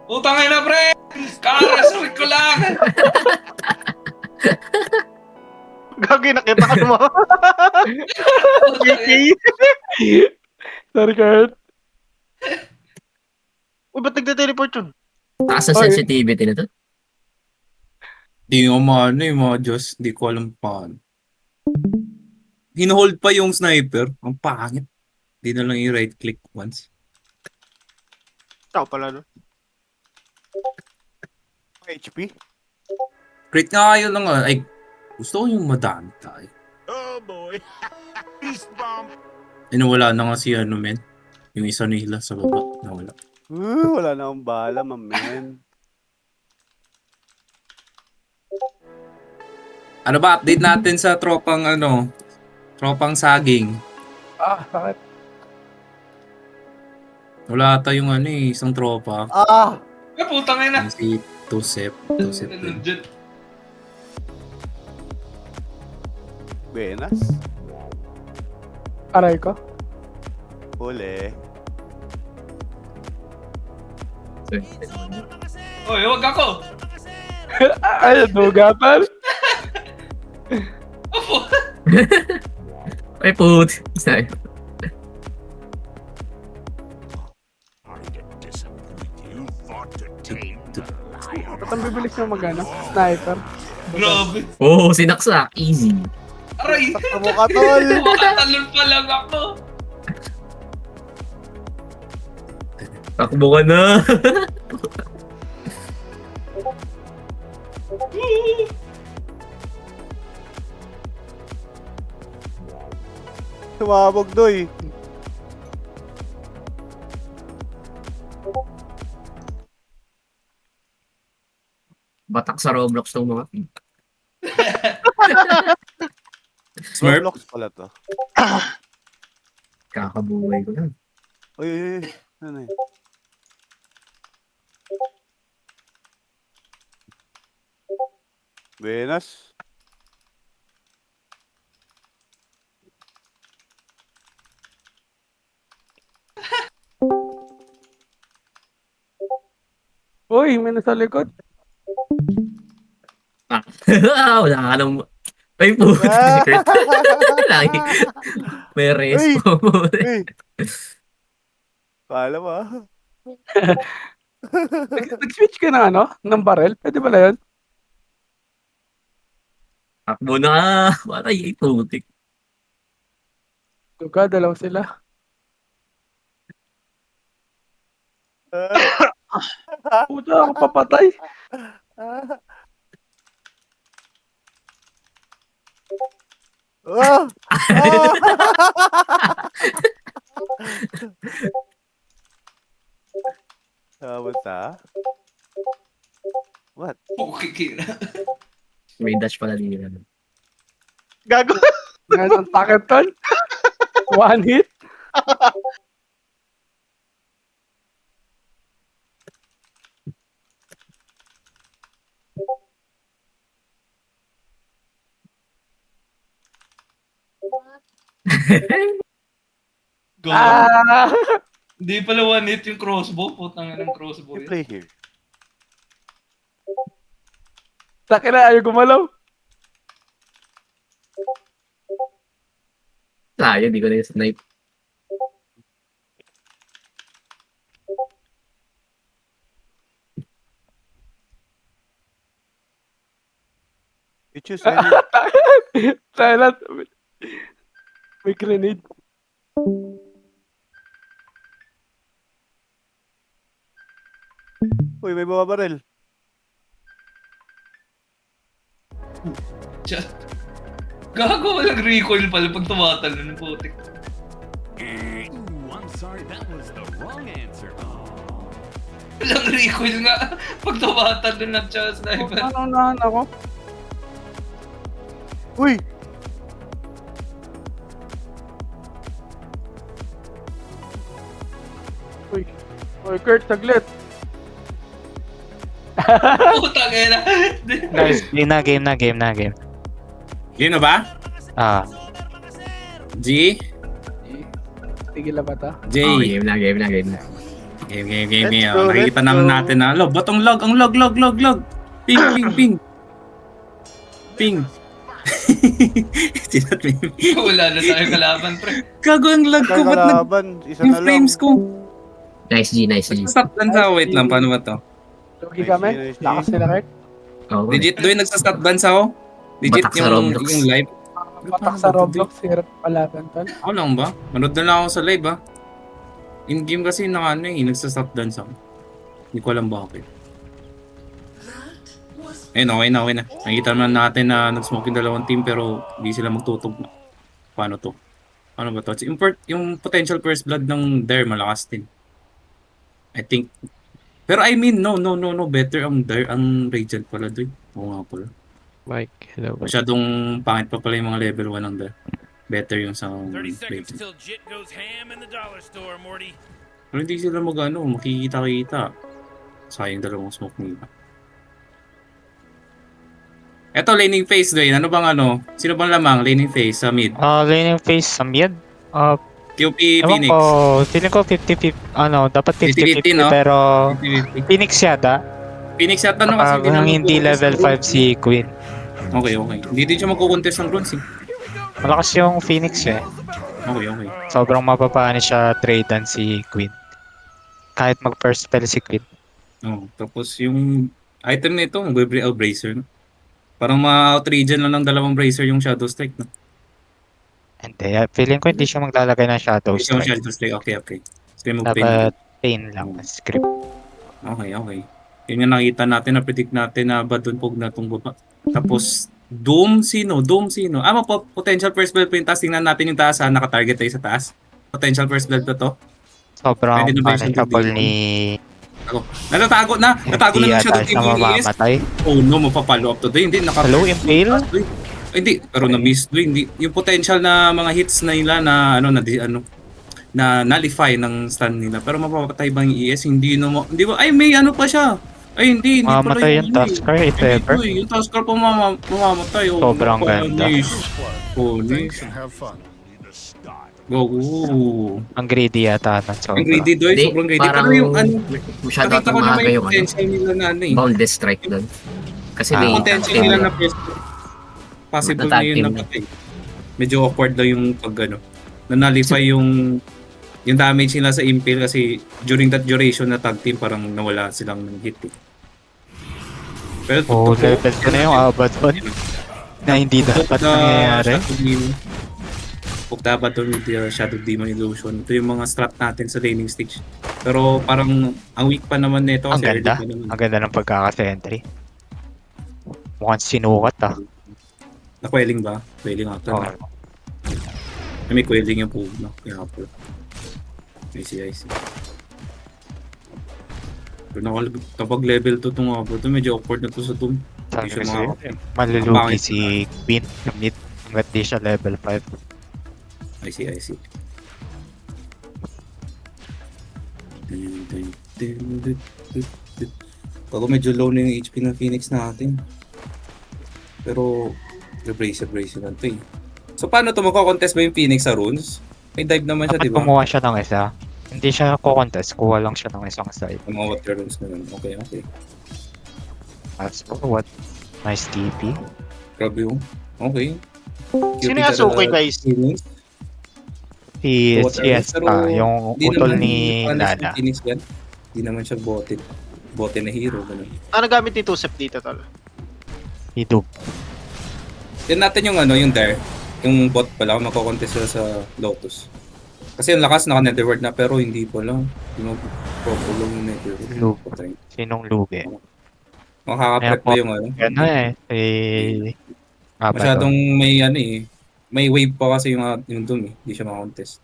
Utangin na, pre! Karasuri ko lang!
Gagi, nakita ka mo.
Sorry, Kurt.
Uy, ba't nagte-teleport yun?
Taas ang sensitivity na to.
Di nga mga Diyos. Di ko alam paano. Hinohold pa yung sniper. Ang pangit. Di na lang i-right click once.
Ikaw pala no?
HP?
Create nga kayo lang. Ay, gusto ko yung madami tayo.
Oh boy! Beast bomb!
Nawala na nga si men. Yung isa nila sa baba. Nawala.
Wala na akong bala, man.
Ano ba? Update natin sa tropang saging.
Bakit?
Wala ata yung isang tropa.
Putang ina!
Si Tosep.
Benas?
Aray ko.
Huli.
Oy, wag ako!
Ay, duga, tal.
Ay, put. Sorry.
Ba't ang bibilis mo mag-ano? Sniper.
Grabe!
Oh, sinaksak. Easy.
Aray!
Tamo ka, tol!
Makatalon pa lang ako!
Takbo ka na.
Tumabog, Doy.
Batak sa Roblox ng mga team.
Smurf?
Roblox pala to.
Kakabuhay ko lang.
Uy, uy, uy. Ano yun? Buenas.
Uy, may nasa likod.
Wala ka nang... Ay, puta. Si Kurt. Lagi. May respo.
Uy. Paalam ah.
Nag-switch ka na ano? Ng barrel? Pwede ba yun?
Takbo na. Para yung putik.
Duga, dalaw sila. Puta, ako papatay.
Ah! Kamusta? What?
Okay, Kira.
May dash pala nila.
Gago.
Ngayon ang takot tol. One hit.
Go.
Ah!
Hindi pala one hit yung crossbow. Putang ng crossbow
You
yun.
play here.
Takin na, ayaw gumalaw.
Sayang, di ko na yung snipe.
You choose any.
Silent. May grenade.
Uy, may bumabaril.
Gago, walang recoil pala pag tumatalo ng putik.
I'm sorry, that was the wrong answer.
Walang recoil nga pag tumatalo ng sniper.
Ano unahan ako?
Uy!
Uy. Uy, Kurt, saglit.
Putang ina.
Guys, game na.
Yun na ba?
Ah,
G?
Tigil na ba ta?
J?
Oh, game na.
Game.
Let's go,
Nakikita
let's
naman
go.
natin na. Lo, batong log. Ang log. Ping. Sinat mo yun.
Wala na tayo kalaban, pre.
Gago ang lag ko. Ba't
Kalaban, isa
yung
na lang.
frames ko?
Nice G.
Nagsastop dan sa. Wait lang, paano ba to?
Lugi kami?
Nice, nice.
Lakas nila, Kurt.
Oh,
Legit doon nagsastop dance ako. Legit
Batak sa Roblox.
yung live.
Patak sa Roblox, hirap palaban, tol.
Ako lang ba? Manood na lang ako sa live ah. In game kasi nagsastop dance ako. Hindi ko alam bakit. Ayun, okay na. Nakikita naman natin na nag-smoke yung dalawang team pero hindi sila magtutugma. Paano to? Ano ba to? Yung potential first blood ng Dare malakas din. I think. Pero I mean, no. Better ang Dare, ang Radiant pala doon. Oo nga pala.
Mike, hello.
Masyadong pangit pa pala yung mga level 1 ng Dare. Better yung sa
30 seconds
Radiant.
till Jit goes ham in the dollar store, Morty.
Pero hindi sila makikita-kita. Sayang dalawang smoke nila. Eto, laning phase doon. Ano bang Sino bang lamang laning phase sa mid?
laning phase sa mid.
QP
Ewan
Phoenix.
ko, feeling ko 50-50, dapat 50-50
50-50, no?
pero
50-50.
Phoenix yata.
Phoenix yata no kasi
Kapag hindi level 5 si Queen.
Okay. Hindi din siya magkukontest ng bronze eh.
Malakas yung Phoenix eh.
Okay.
Sobrang mapapaan siya tradean si Queen. Kahit mag first spell si Queen.
Tapos yung item nito, Gabriel Bracer. No? Parang ma-out-regen lang ng dalawang Bracer yung Shadow Strike. No?
Hindi, feeling ko hindi siya maglalagay ng Shadow
Yung
Strike.
Shadow Strike, okay. So,
Dapat pain lang ang script.
Okay. Yun yung nakita natin, na-predict natin na Badunpog na itong baba. Tapos, Doom sino? Potential first blood po yung taas. Tingnan natin yung taas ha, naka-target tayo sa taas. Potential first blood to.
Sobrang
Pwede na ba yung
punishable
Shadow
ni
Natatago na
Hindi
ng Shadow
yata siya
Demon yung ES.
mamamatay.
Oh no, mapapalo up to doon. Hindi,
Hello, Impale?
Hindi, pero na-miss doon. Hindi, yung potential na mga hits na nila na na nullify ng stun nila. Pero mapapatay ba yung ES? Hindi ba? Ay, may ano pa siya. Ay, hindi pala
Mamamatay yung Tusker if
Hindi
ever.
to eh. Yung Tusker pa mamamatay. Oh,
Sobrang ganda.
Police. Go.
Ang greedy yata ng
Ang
sobra.
greedy doy,
Hindi,
sobrang greedy.
parang
Pero yung
masyado
nakita ko na
tumaga
may
yung
potential nila na ano eh.
boundless strike doon. Kasi may
Potential
tag
nila
team
na pwesto. Possible na
Matag
yun
team
na
na.
patay. Medyo awkward lang yung pag na-nullify yung damage nila sa Impale kasi during that duration na tag team parang nawala silang ng hit eh. Pero
Oh, level ko na yung Abaddon na hindi dapat nangyayari.
Huwag dapat doon with the Shadow Demon Illusion. Ito yung mga strat natin sa laning stage. Pero parang ang weak pa naman nito
Ang
kasi early
ganda.
pa naman.
Ang ganda ng pagkaka-sentry. Mukhang sinukat ah.
Na-quelling ba? Quelling ata.
Oh.
May quelling yung pool, no? Kaya po. I see. Pero kapag level 2 itong Abaddon, medyo awkward na to sa Doom.
Sabi
Hindi
ko
siya
sa'yo,
makakapin.
malulugi
Pangit.
si Queen sa mid hanggat di siya level 5.
I see. Ako medyo low na yung HP ng Phoenix natin. Pero, brace lang to eh. So paano to magko-contest ba yung Phoenix sa runes? May dive naman siya,
Dapat
di ba?
kumuha siya ng isa. Hindi siya kukontest, kuha lang siya ng isang side.
Yung mga water runes na yun. Okay.
That's what? Nice TP.
Grabe yung. Okay.
Sino yung Yasuke, guys?
Phoenix.
Si
Water runes,
CS yung
di
utol
naman
ni
panis
Nana.
ng Phoenix yan. Di naman siya bote na hero. Ganun.
Ano gamit ni Tusep dito, tol?
Hidug.
Yan natin yung yung Dare. Yung bot pala, kung mako-contest sila sa Lotus. Kasi yung lakas naka-netherward na pero hindi pa lang. Yung proper lang yung netherward.
Lug.
Patay.
Sinong lugi?
Makaka-prep pa yung
Ano eh. Si Abaddon.
Masyadong may may wave pa kasi yung Doom eh. Hindi siya maka-contest.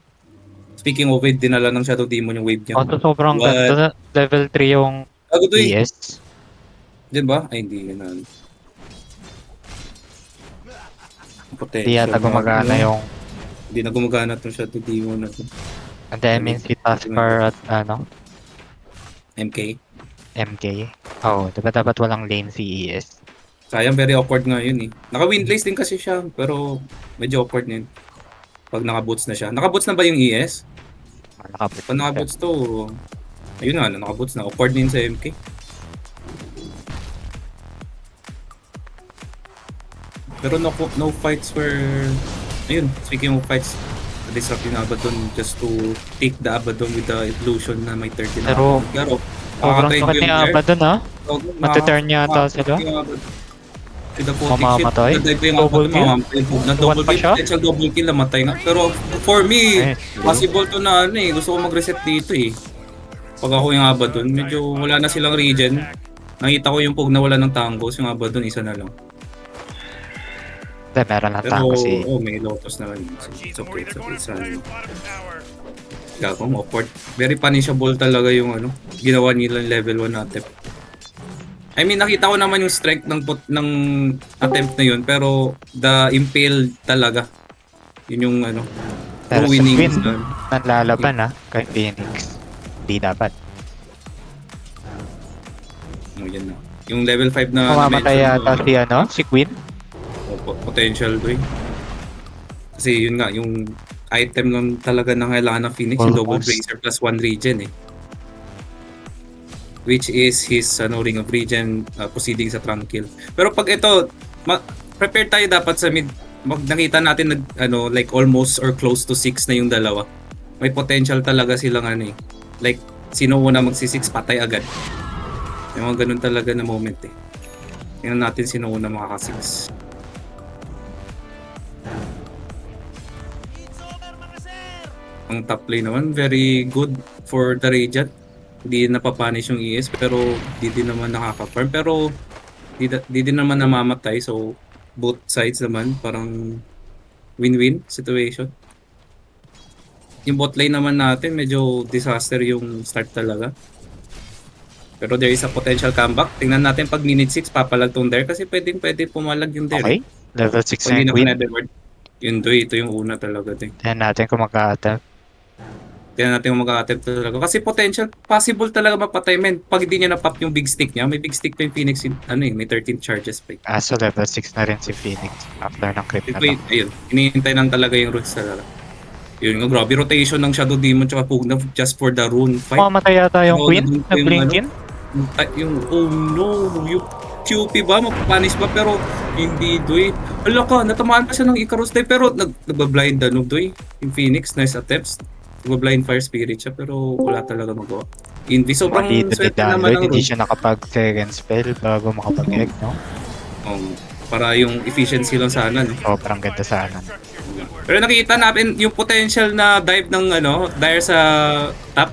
Speaking of wave, dinala ng Shadow Demon yung wave niya.
Oh, sobrang
What?
ganda. Level 3 yung
Bago to eh.
ES.
Di ba? Ay, hindi yun na. Potential.
Hindi yata gumagana yung
Hindi na gumagana itong Shadow Demon na to.
and then si Tusker at
MK.
MK. Oh, diba dapat walang lane si ES?
Sayang, very awkward nga yun eh. Naka-win place din kasi siya, pero medyo awkward na yun. Pag naka-boots na siya. Naka-boots na ba yung ES?
Nakapit.
Pag naka-boots to, ayun na, naka-boots na. Awkward din sa MK. Pero no fights were... Ayun, speaking of fights, disrupt yung Abaddon just to take the Abaddon with the illusion na may 30 na.
Pero,
Pero
sobrang sakit ni Abaddon ha? Matuturn yata sila? Mamamatay? Double kill?
Double
One pa
kill,
siya?
potential double kill, namatay nga. Pero for me,
Eh,
possible to na gusto ko mag-reset dito eh. Pag ako yung Abaddon, medyo wala na silang regen. Nakita ko yung pug na wala ng tangos, yung Abaddon isa na lang.
Hindi, meron lang
Pero,
tango si
may Lotus naman. So, it's okay.
They're going to
It's
the bottom tower.
Gagawin awkward. Very punishable talaga yung ginawa nila level 1 na attempt. I mean, nakita ko naman yung strength ng attempt na yun, pero the impale talaga. Yun yung
Pero sa
winning.
Queen, nanlalaban ha, kay Phoenix. Hindi dapat.
Yan na. Yung level 5 na
Mamamatay
na-mention
yata si Queen.
potential to eh. Kasi yun nga, yung item lang talaga na kailangan ng Phoenix, yung double
Almost.
bracer plus 1 regen eh. Which is his Ring of Regen proceeding sa Tranquil. Pero pag ito, prepare tayo dapat sa mid. Nakita natin like almost or close to 6 na yung dalawa. May potential talaga silang like sino una magsi-6 patay agad. May mga ganun talaga na moment eh. Tingnan natin sino una makaka-6. Ang top lane naman, very good for the Radiant. Hindi napapunish yung ES pero di din naman nakaka-farm. Pero di din naman namamatay. So both sides naman parang win-win situation. Yung bot lane naman natin medyo disaster yung start talaga. Pero there is a potential comeback. Tingnan natin pag minute 6 papalag tong Dare kasi pwede pumalag yung Dare.
Okay. Level 6
Kung
na
hindi
yung
na
Queen.
Netherworld. Yun doy, ito yung una talaga din.
Tignan natin kung magka-attempt.
Tingnan natin kung mag-a-attempt talaga. Kasi potential, possible talaga mapatay men. Pag hindi niya na-pop yung big stick niya, may big stick pa yung Phoenix, may 13 charges pa.
So level 6 na rin si Phoenix after ng crit na to.
Wait, ayun. Hinihintay lang talaga yung roots talaga. Yun nga, grabe rotation ng Shadow Demon tsaka Pugna just for the rune fight.
Mamatay yata yung
Oo,
Queen.
nandun pa yung
Nag-blinkin.
Oh no, yung QP ba? Mapapanish ba? Pero hindi, doy. Hala ka, natamaan pa siya ng Icarus Dive pero nagbablind doy. Yung Phoenix, nice attempts. Nagbablind Fire Spirit siya pero wala talaga magawa. Invi, sobrang
Dito ni
swerte naman
Danloy,
ng
hindi
rune.
siya nakapag-second spell bago makapag-egg, no?
Para yung efficiency lang sana, no?
Sobrang ganda sana.
Pero nakita natin yung potential na dive ng Dire sa top.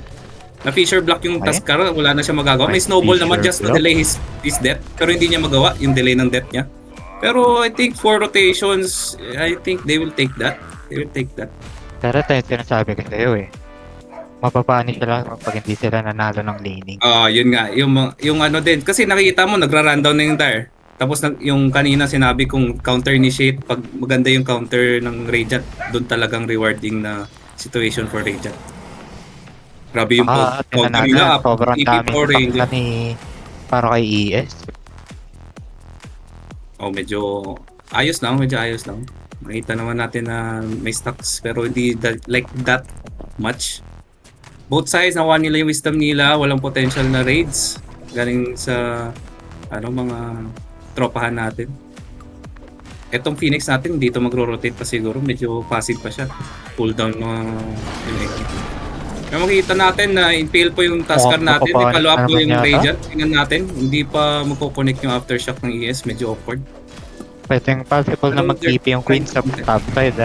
Na Fisher block yung
Okay.
Tuskar, wala na siya magagawa. May
Nice
snowball naman
Fisher
just to
block.
delay his death. Pero hindi niya magawa yung delay ng death niya. Pero I think 4 rotations, I think they will take that. They will take that.
Pero tayo sinasabi ko sa'yo eh. Mapapani sila pag hindi sila nanalo ng laning.
Yun nga, yung ano din. Kasi nakikita mo, nagra-rundown na yung Dire. Tapos yung kanina sinabi kong counter initiate, pag maganda yung counter ng Radiant, doon talagang rewarding na situation for Radiant. Grabe yung
Tingnan
counter
natin,
nila.
sobrang
EP
daming
for Radiant.
sakta ni para kay ES.
Medyo ayos lang, Nakita naman natin na may stocks pero hindi like that much. Both sides nakuha nila yung wisdom nila, walang potential na raids galing sa mga tropahan natin. Etong Phoenix natin dito magro-rotate pa siguro, medyo passive pa siya. Cooldown Pero makikita natin na impale po yung Tuskar natin, may follow up po yung Radiant. Tingnan natin, hindi pa magko-connect yung aftershock ng ES, medyo awkward.
Pwedeng possible na mag-TP yung Queen sa top side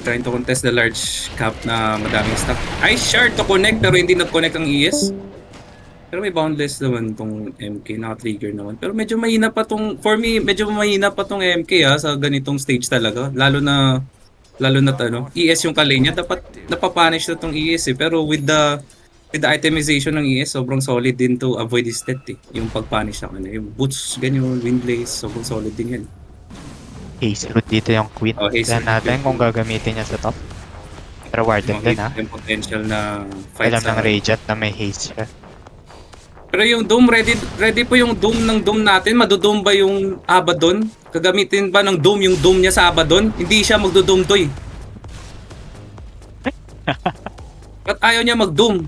Trying to contest the large cap na madaming stock. Ay, sure to connect pero hindi nag-connect ang ES. Pero may boundless naman tong MK, naka-trigger naman. Pero medyo mahina pa tong, for me, medyo mahina pa tong MK sa ganitong stage talaga. Lalo na ES yung kalay niya, dapat napapunish na tong ES pero with the itemization ng ES, sobrang solid din to avoid this death yung pagpunish ng yung boots, ganyan, windlace, sobrang solid din yan.
Haze root dito yung Queen. Tignan natin kung gagamitin niya sa top. Pero warded din
Yung potential na fight
alam ng Radiant na may haze siya.
Pero yung Doom, ready po yung Doom ng Doom natin. Madudoom ba yung Abaddon? Gagamitin ba ng Doom yung Doom niya sa Abaddon? Hindi siya magdo-Doom to Ba't ayaw niya mag-Doom?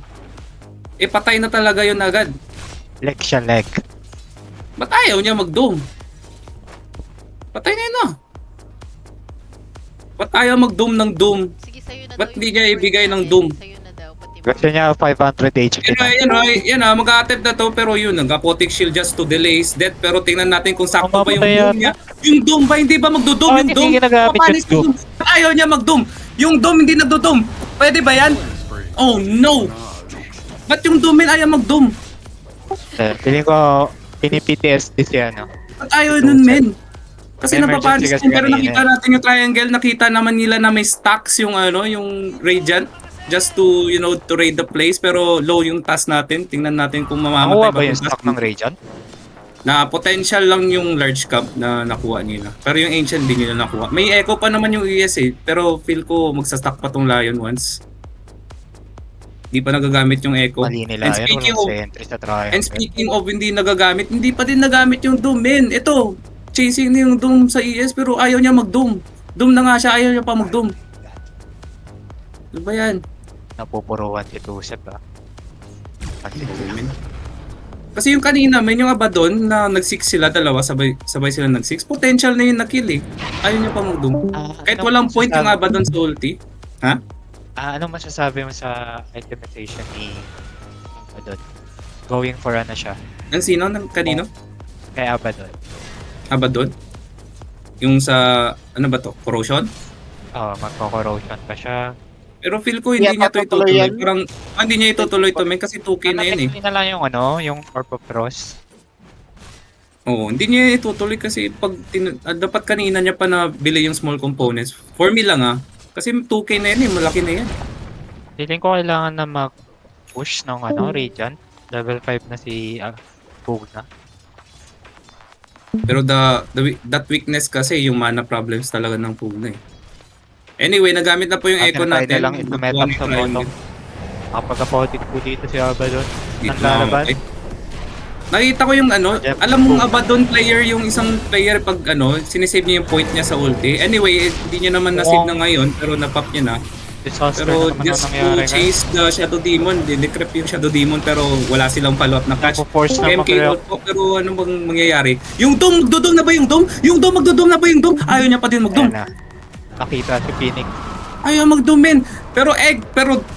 Patay na talaga yun agad.
Leg siya, leg.
Ba't ayaw niya mag-Doom? Patay na yun Ba't ayaw mag-Doom ng Doom?
Sige, sa'yo na
Ba't
daw
hindi
yung
niya
first
ibigay ng
natin.
Doom?
Sa'yo na daw, pati
Gusto niya 500 HP na.
Yan mag-a-attempt na to pero yun, nag-apotic shield just to delay his death pero tingnan natin kung sakto ba yung
Mamatay
Doom niya. Yung Doom ba, hindi ba magdo-Doom yung
hindi
Doom?
ginagamit
Papanis
yung Doom.
Ba't ayaw niya mag-Doom? Yung Doom hindi nagdo-Doom. Pwede ba yan? Oh no! Ba't yung Doom ayaw mag-Doom?
Feeling ko, pini-PTSD siya, no?
Ba't ayaw nun men? Kasi
Emergency
napapanis
kasi
din pero
kanina.
nakita natin yung triangle, nakita naman nila na may stacks yung yung Radiant just to to raid the place pero low yung task natin. Tingnan natin kung mamamatay
Nakuha ba
yung
yung stock ng Radiant?
Na potential lang yung large cap na nakuha nila. Pero yung ancient din nila nakuha. May echo pa naman yung ES pero feel ko magsastock pa tong Lion once. Di pa nagagamit yung echo.
Mali nila
And
yan,
speaking
walang
of
sentry sa triangle.
And speaking of hindi nagagamit, hindi pa din nagamit yung Doom, men. Ito, chasing niya yung Doom sa ES pero ayaw niya mag-Doom. Doom na nga siya, ayaw niya pa mag-Doom. Ano ba yan?
Napupuruan si Tusep,
Men. Kasi yung kanina, men, yung Abaddon na nag-6 sila, dalawa, sabay sila nag-6. Potential na yun na-kill Ayaw niya pa mag-Doom. Kahit walang point yung Abaddon sa ulti. Ha?
Anong masasabi mo sa itemization ni Abaddon? Going for ano siya?
Ang sino? Kanino?
Kay Abaddon.
Abaddon? Yung sa, ano ba to? Corrosion?
Magko-corrosion pa siya.
Pero feel ko hindi niya to itutuloy. Parang hindi niya itutuloy to, men, kasi 2K na yun
Hindi na lang yung yung Orb of Frost.
Oo, hindi niya itutuloy kasi pag dapat kanina niya pa na bili yung small components. For me lang kasi 2K na yan malaki na yan.
Feeling ko kailangan na mag-push ng Radiant. Level 5 na si Pugna.
Pero that weakness kasi yung mana problems talaga ng Pugna eh. Anyway, nagamit na po yung echo
Try
natin.
na lang ito metap sa bottom. Kapag-apotic po dito si Abaddon. Ang lalaban.
Nakita ko yung ano, alam mong Abaddon player yung isang player pag ano, sinisave niya yung point niya sa ulti. Anyway, hindi niya naman nasave na ngayon pero napop niya na.
Disaster
Pero
na naman
just
ang
to
nangyari.
chase the Shadow Demon, decrypt yung Shadow Demon pero wala silang follow-up na catch.
Force na
MK
mag-
out po, pero ano bang mangyayari? Yung Doom, magdodom na ba yung Doom? Yung Doom, magdodom na ba yung Doom? Ayaw niya pa din magdom.
Ayan na. Nakita si Phoenix.
Ayaw magdom, men. Pero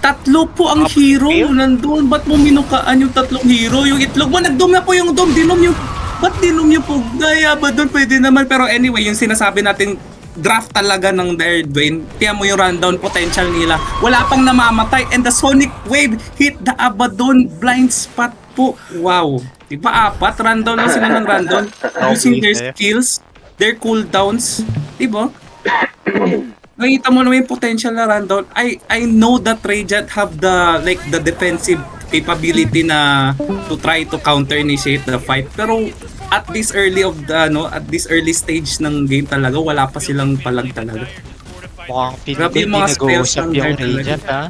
tatlo po ang hero nandun. Ba't mo minukaan yung tatlong hero? Yung itlog mo, nagdom na po yung Doom. Dinom yung... Ba't dinom yung Pugna? Ba doon pwede naman. Pero anyway, yung sinasabi natin draft talaga ng Dire Dwayne. Tiyan mo yung rundown potential nila. Wala pang namamatay and the Sonic Wave hit the Abaddon blind spot po. Wow. Diba 4? Rundown lang sila ng rundown. Using their skills, their cooldowns. Diba? Nakita mo naman yung potential na rundown. I know that Radiant have the defensive capability na to try to counter initiate the fight, pero at this early stage ng game talaga wala pa silang palag talaga.
Mukhang
Grabe
Phoenix
yung mga spells
nag-uusap
ng
yung
Dire talaga.
Radiant ha.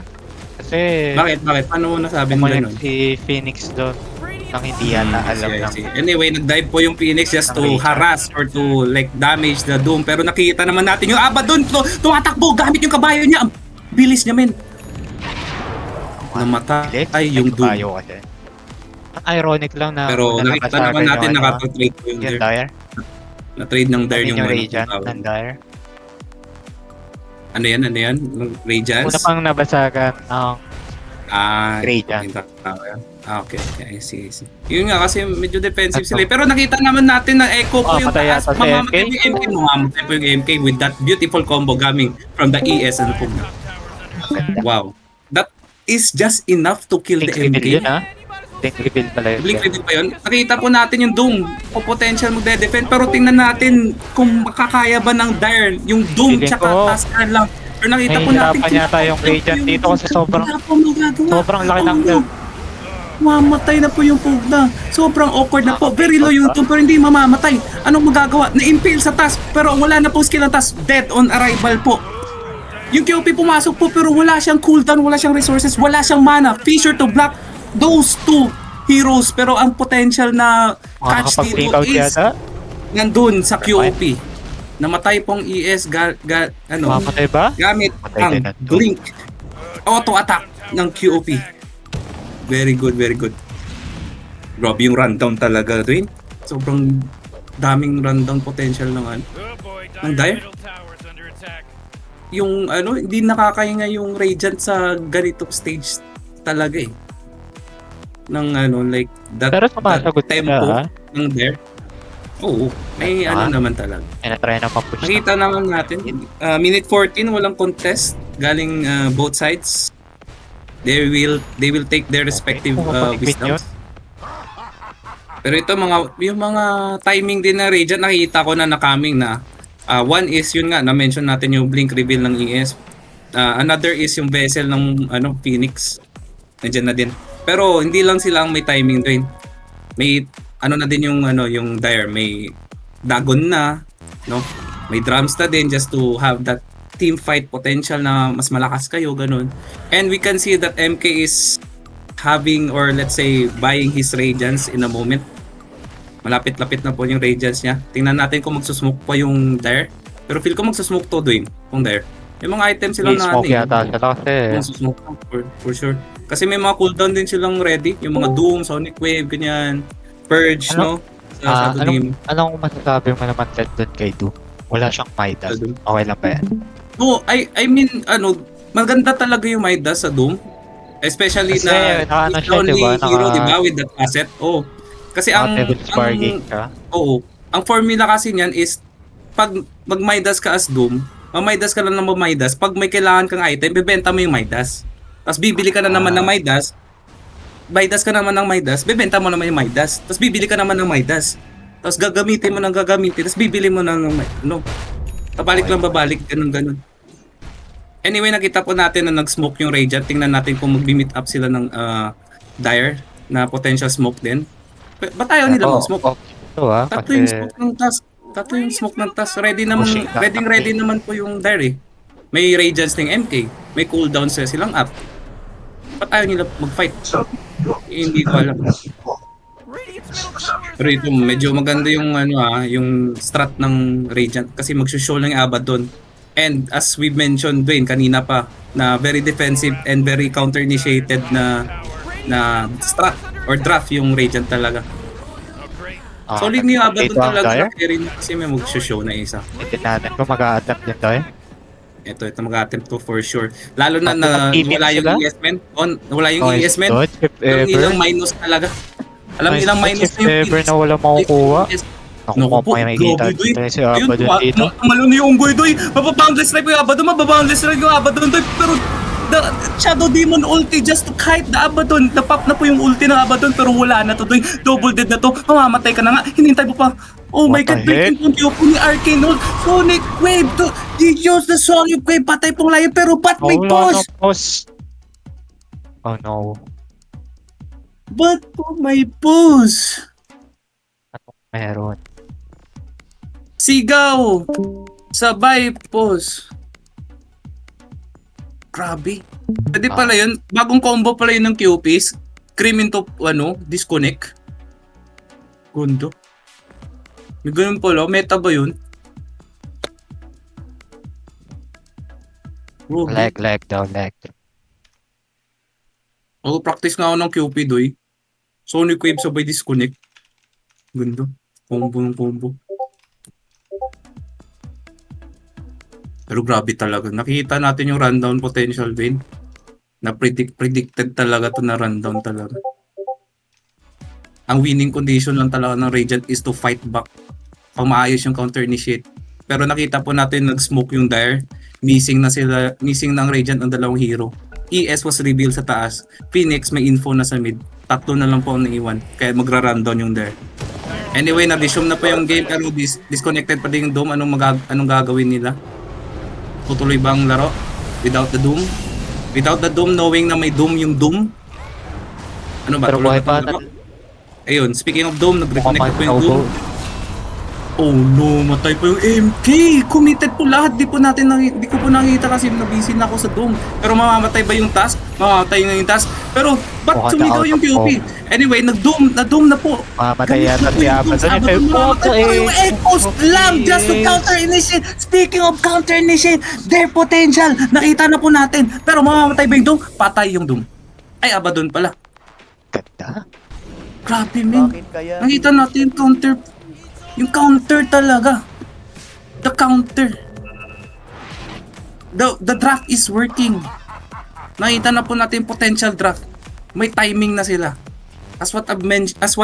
Kasi
Bakit? Paano mo nasabi mo
bumalik
ganun?
si Phoenix doon nang hindi yata alam
I
ng
see. Anyway, nag-dive po yung Phoenix just to harass or to damage the Doom. Pero nakita naman natin yung Abaddon tumatakbo gamit yung kabayo niya. Ang bilis niya, men. Namatay yung Doom.
kabayo kasi. Ang ironic lang na
Pero nakita naman natin nakapag-trade po yung
yung
Dire.
Dire.
Na-trade ng Dire
Yung
yung
Radiant ng Dire.
Ano yan? Radiance?
Una pang nabasagan ng Radiant.
yung tao yan. Okay. I see. Yun nga kasi medyo defensive sila. Pero nakita naman natin na echo po yung
patay
taas.
yata si
Mamamatay
MK.
yung MK. Mamamatay po yung MK with that beautiful combo coming from the ES and Pugna. Wow. That is just enough to kill the
Blink reveal
MK.
yun ha. Blink reveal pala yun.
Blink reveal pa yun. Nakita po natin yung Doom. Potential magde-defend. Pero tingnan natin kung makakaya ba ng Dire. Yung Doom
Feeling
tsaka
ko,
Taskar lang. Pero nakita po natin.
Nahihirapan yata yung Radiant dito kasi
Wala po magagawa.
sobrang laki ng
Oh, mamatay na po yung Pugna. Sobrang awkward na po. Very low yung Doom pero hindi mamamatay. Anong magagawa? Na-impale sa task pero wala na po skill ng task. Dead on arrival po. Yung QP pumasok po pero wala siyang cooldown, wala siyang resources, wala siyang mana. Fissure to block those two heroes pero ang potential na catch
Makakapag-blink
dito
out
is
yata.
nandun sa QOP. Namatay pong ES
Mamatay ba?
gamit
Matay
ang
din ang
blink auto attack ng QOP. Very good. Grabe yung rundown talaga, Dwayne. Sobrang daming rundown potential ng ng Dire. Yung hindi nakakahinga yung Radiant sa ganitong stage talaga eh. Ng that,
Pero sumasagot
that
sila,
tempo
ha?
ng Dire. Oo, may naman talaga.
Try na pa-push.
Nakita naman natin, minute 14 walang contest galing both sides. They will take their respective wisdoms. Pero ito yung mga timing din na Radiant nakita ko na coming na. One is yun nga na-mention natin yung blink reveal ng ES. Another is yung vessel ng Phoenix. Nandiyan na din. Pero hindi lang sila ang may timing din. May na din yung Dire, may Dagon na, no? May drums na din just to have that team fight potential na mas malakas kayo, ganun. And we can see that MK is having or let's say buying his Radiance in a moment. Malapit-lapit na po yung Radiance niya. Tingnan natin kung magsusmoke pa yung Dire. Pero feel ko magsusmoke to Dwayne, kung Dire. May mga items silang
Smoke yata sila kasi.
Magsusmoke for sure. Kasi may mga cooldown din silang ready. Yung mga Doom, Sonic Wave, ganyan. Purge, no? Sa Shadow Demon.
Anong masasabi mo naman doon kay Doom? Wala siyang Midas. Okay lang ba yan?
No, I mean, maganda talaga yung Midas sa Doom. Especially
Kasi,
na
siya, diba?
hero, diba? With that asset. Oh. Kasi ang formula kasi niyan is pag mag-Midas ka as Doom, mag-Midas ka lang ng Midas, pag may kailangan kang item, bebenta mo yung Midas. Tapos bibili ka na naman ng Midas, bebenta mo naman yung Midas. Tapos bibili ka naman ng Midas. Tapos gagamitin mo, tapos bibili mo ng babalik, ganun. Anyway, nakita po natin na nag-smoke yung Radiant. Tingnan natin kung mag-meet up sila ng Dire. na potential smoke din. Ba't ayaw nila mag-smoke?
Ito
Tatlo yung
kasi
smoke ng task. Tatlo yung smoke ng task. Ready naman,
Pushing ka.
ready naman po yung Dire eh. May Radiance ng MK. May cooldown sa silang up. Ba't ayaw nila mag-fight? Hindi ko alam. Pero ito, medyo maganda yung yung strat ng Radiant kasi magsushow lang yung Abaddon. And as we mentioned Dwayne kanina pa na very defensive and very counter-initiated na strat or draft yung Radiant talaga. Solid niyo Abaddon
dito ang
talaga
Dire.
carry niya kasi may magsushow na isa.
Hindi natin kung mag-a-attempt din tayo.
Ito mag-attempt to for sure. Lalo na
Mag-team
wala yung
sila?
ES men. Wala yung ES men.
Dodge if
Alam
ever.
nilang minus talaga. Alam
Nice
nilang
dodge
minus
if
na yung
ever
ES.
na wala makukuha. Naku,
Naku po,
may makikita
grabe, Doy.
tayo si Abaddon dito.
Malo na yung Unggoy, Doy. Mapaboundless strike yung Abaddon. Mapaboundless strike yung Abaddon, Doy. Pero the Shadow Demon ulti just to kite the Abaddon. Napap na po yung ulti ng Abaddon pero wala na to, Doy. Double dead na to. Mamamatay ka na nga. Hinintay mo pa. Oh my
What
god,
the heck?
breaking yung Kyoko ni Arcane Ult. Sonic Wave to use the Sonic Wave. Patay pong layo pero ba't may
Wala na
pause?
pause. Oh no.
Ba't po may pause?
Meron.
Sigaw! Sabay pause. Grabe. Pwede pala yun. Bagong combo pala yun ng QPs. Cream into, disconnect. Gundo. May ganun pala. Meta ba yun? Oh,
Lag daw, lag.
ako practice nga ako ng QP, Doy. Sonic Wave sabay disconnect. Gundo. Combo ng combo. Pero grabe talaga. Nakita natin yung rundown potential, Vayne. Na predicted talaga to na rundown talaga. Ang winning condition lang talaga ng Radiant is to fight back. Pang maayos yung counter-initiate. Pero nakita po natin nag-smoke yung Dire. Missing ng Radiant ang dalawang hero. ES was revealed sa taas. Phoenix may info na sa mid. Tatlo na lang po ang naiwan. Kaya magra-rundown yung Dire. Anyway, na-resume na po yung game pero disconnected pa din yung Doom. Anong gagawin nila? Tutuloy ba ang laro? Without the Doom? Without the Doom, knowing na may Doom yung Doom? Ano ba?
Pero
Tuloy
buhay
ba
pa
ang laro? Ayun, speaking of Doom, nag-reconnect na po yung Doom.
Doom.
Oh no, matay pa yung MK! Committed po lahat, di ko po nakita kasi nabisi na ako sa Doom. Pero mamamatay ba yung task? Mamamatay na yung task. Pero, ba't
Mukhang
sumigaw yung
na-out of
POP? Anyway, nag-Doom na po.
Mamatay yata si Abaddon.
Mamamatay pa yung Echo's Lamb just to counter-initiate. Speaking of counter-initiate, their potential. Nakita na po natin. Pero mamamatay ba yung Doom? Patay yung Doom. Ay, Abaddon pala.
Ganda.
Grabe, man.
Bakit kaya?
Nakita natin yung counter. Yung counter talaga. The counter. The draft is working. Nakita na po natin yung potential draft. May timing na sila. As what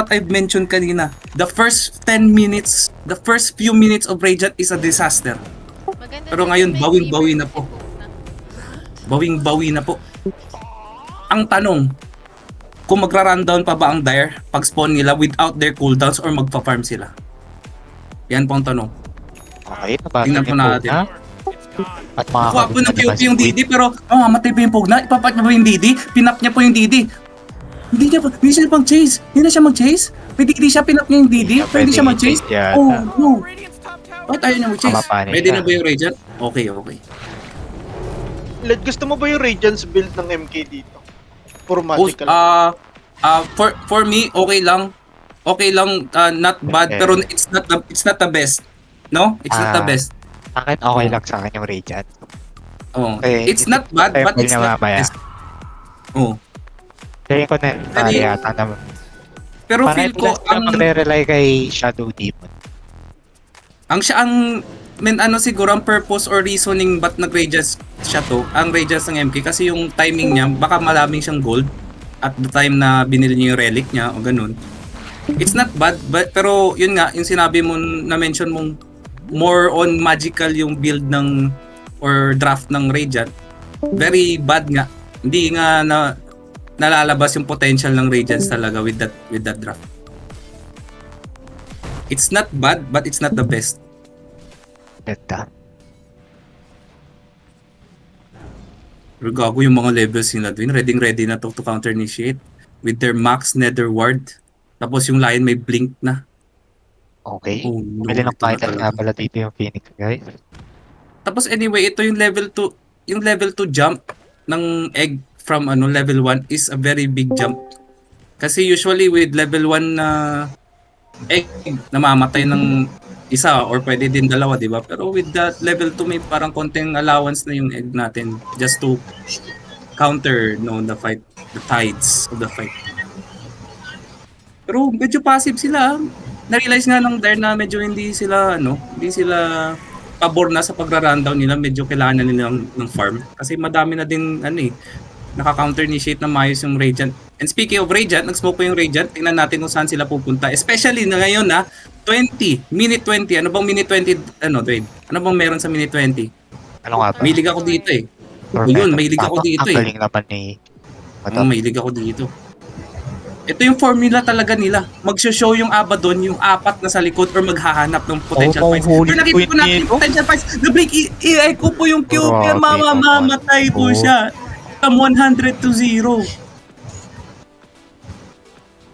I've mentioned kanina, the first 10 minutes, the first few minutes of Radiant is a disaster.
Maganda
Pero
na
ngayon,
may
bawing-bawi
cleaver
na po.
si
Bawing-bawi na po. Ang tanong, kung magra-rundown pa ba ang Dire pag spawn nila without their cooldowns or magpa-farm sila? Yan po ang tanong.
Okay, nabasa
Tingnan
niyo
po
po
natin.
na. At
Nakuha po ng
makakaganda
QP yung DD pero mamatay pa yung Pugna. Ipapat pa yung DD. Pinap niya po yung DD. Hindi siya mag-chase. Hindi na siya mag-chase. May DD siya, pinap niya yung DD. Pero hindi siya mag-chase.
yata.
Oh no. Ba't ayaw niya mag-chase?
Mamapanik
Ready
siya.
na ba yung Radiant? Okay.
Led, gusto mo ba yung Radiance build ng MK dito? For
Post,
magical.
for me, okay lang. Okay lang, not bad.
Okay.
Pero it's not the best. No? It's not the best.
Sa akin, okay lang sa akin yung Radiant.
Oh.
Okay.
It's not bad, but it's not the
mamaya.
best. Oh.
Tingin ko na,
Pero-
yata naman.
Pero feel ko, ang
magre-rely kay Shadow Demon.
siguro ang purpose or reasoning ba't nag-Radiance siya to, ang Radiance ng MK kasi yung timing niya, baka maraming siyang gold at the time na binili niya yung relic niya o ganun. It's not bad, but pero yun nga, yung sinabi mo, na-mention mong more on magical yung build ng or draft ng Radiant. Very bad nga. Hindi nga nalalabas yung potential ng Radiance talaga with that draft. It's not bad, but it's not the best.
Ganda.
Pero gago yung mga levels nila doon. Ready na to counter-initiate. with their max Nether Ward. Tapos yung Lion may blink na.
Okay.
Oh no,
Pwede ng
ito na
Python
talaga.
nga pala dito yung Phoenix, guys.
Tapos anyway, ito yung level 2, yung level 2 jump ng egg from level 1 is a very big jump. Kasi usually with level 1 na egg, namamatay ng isa or pwede din dalawa, di ba? Pero with that level 2 may parang konting allowance na yung egg natin just to counter the fight, the tides of the fight. Pero medyo passive sila. Na-realize nga ng Dare na medyo hindi sila pabor na sa pagra-rundown nila, medyo kailangan na nila ng farm. Kasi madami na din naka-counter-initiate na maayos yung Radiant. And speaking of Radiant, nag-smoke po yung Radiant. Tingnan natin kung saan sila pupunta. Especially na ngayon minute 20. Ano bang minute 20, Dwayne? Ano bang meron sa minute 20?
Ano nga ba?
May liga ako dito eh.
Tormentor.
Yun, may liga ako dito
Ang
eh.
galing naman ni...
May liga ako dito. Ito yung formula talaga nila. Mag-show yung Abaddon, yung apat na sa likod or maghahanap ng potential fights.
holy
Pero nakita po
queen
natin yung
nito.
potential fights. The-break AI ko po yung QP.
Grabe
Mamamatay po
naman.
siya. From 100 to 0.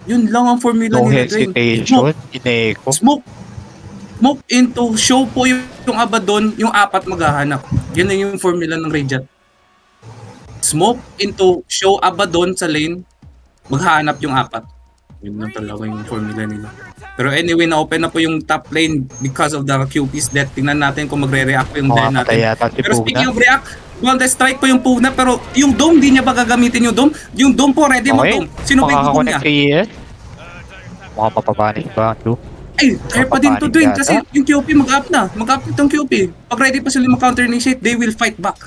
Yun lang ang formula
No
nila. Dwayne.
hesitation. Ineko.
Smoke into show po yung Abaddon, yung apat maghahanap. Yun na yung formula ng Radiant. Smoke into show Abaddon sa lane, maghahanap yung apat. Yun na talaga yung formula nila. Pero anyway, na-open na po yung top lane because of the QP's death. Tingnan natin kung magre-react po yung Dare natin.
Yata si
Pero speaking
Pugna.
of react, the strike po yung Pugna, pero yung Dome, di niya ba gagamitin yung Dome? Yung Dome po, ready mo
Okay.
Dome. Sino ba yung Dome niya?
Makakakonect kay ES. Mukhang papapanik ba?
Ay, try pa din to
Papanik
Dwayne
yata.
kasi yung QP mag-up na. Mag-up itong QP. Pag ready pa sila mag-counter-initiate, they will fight back.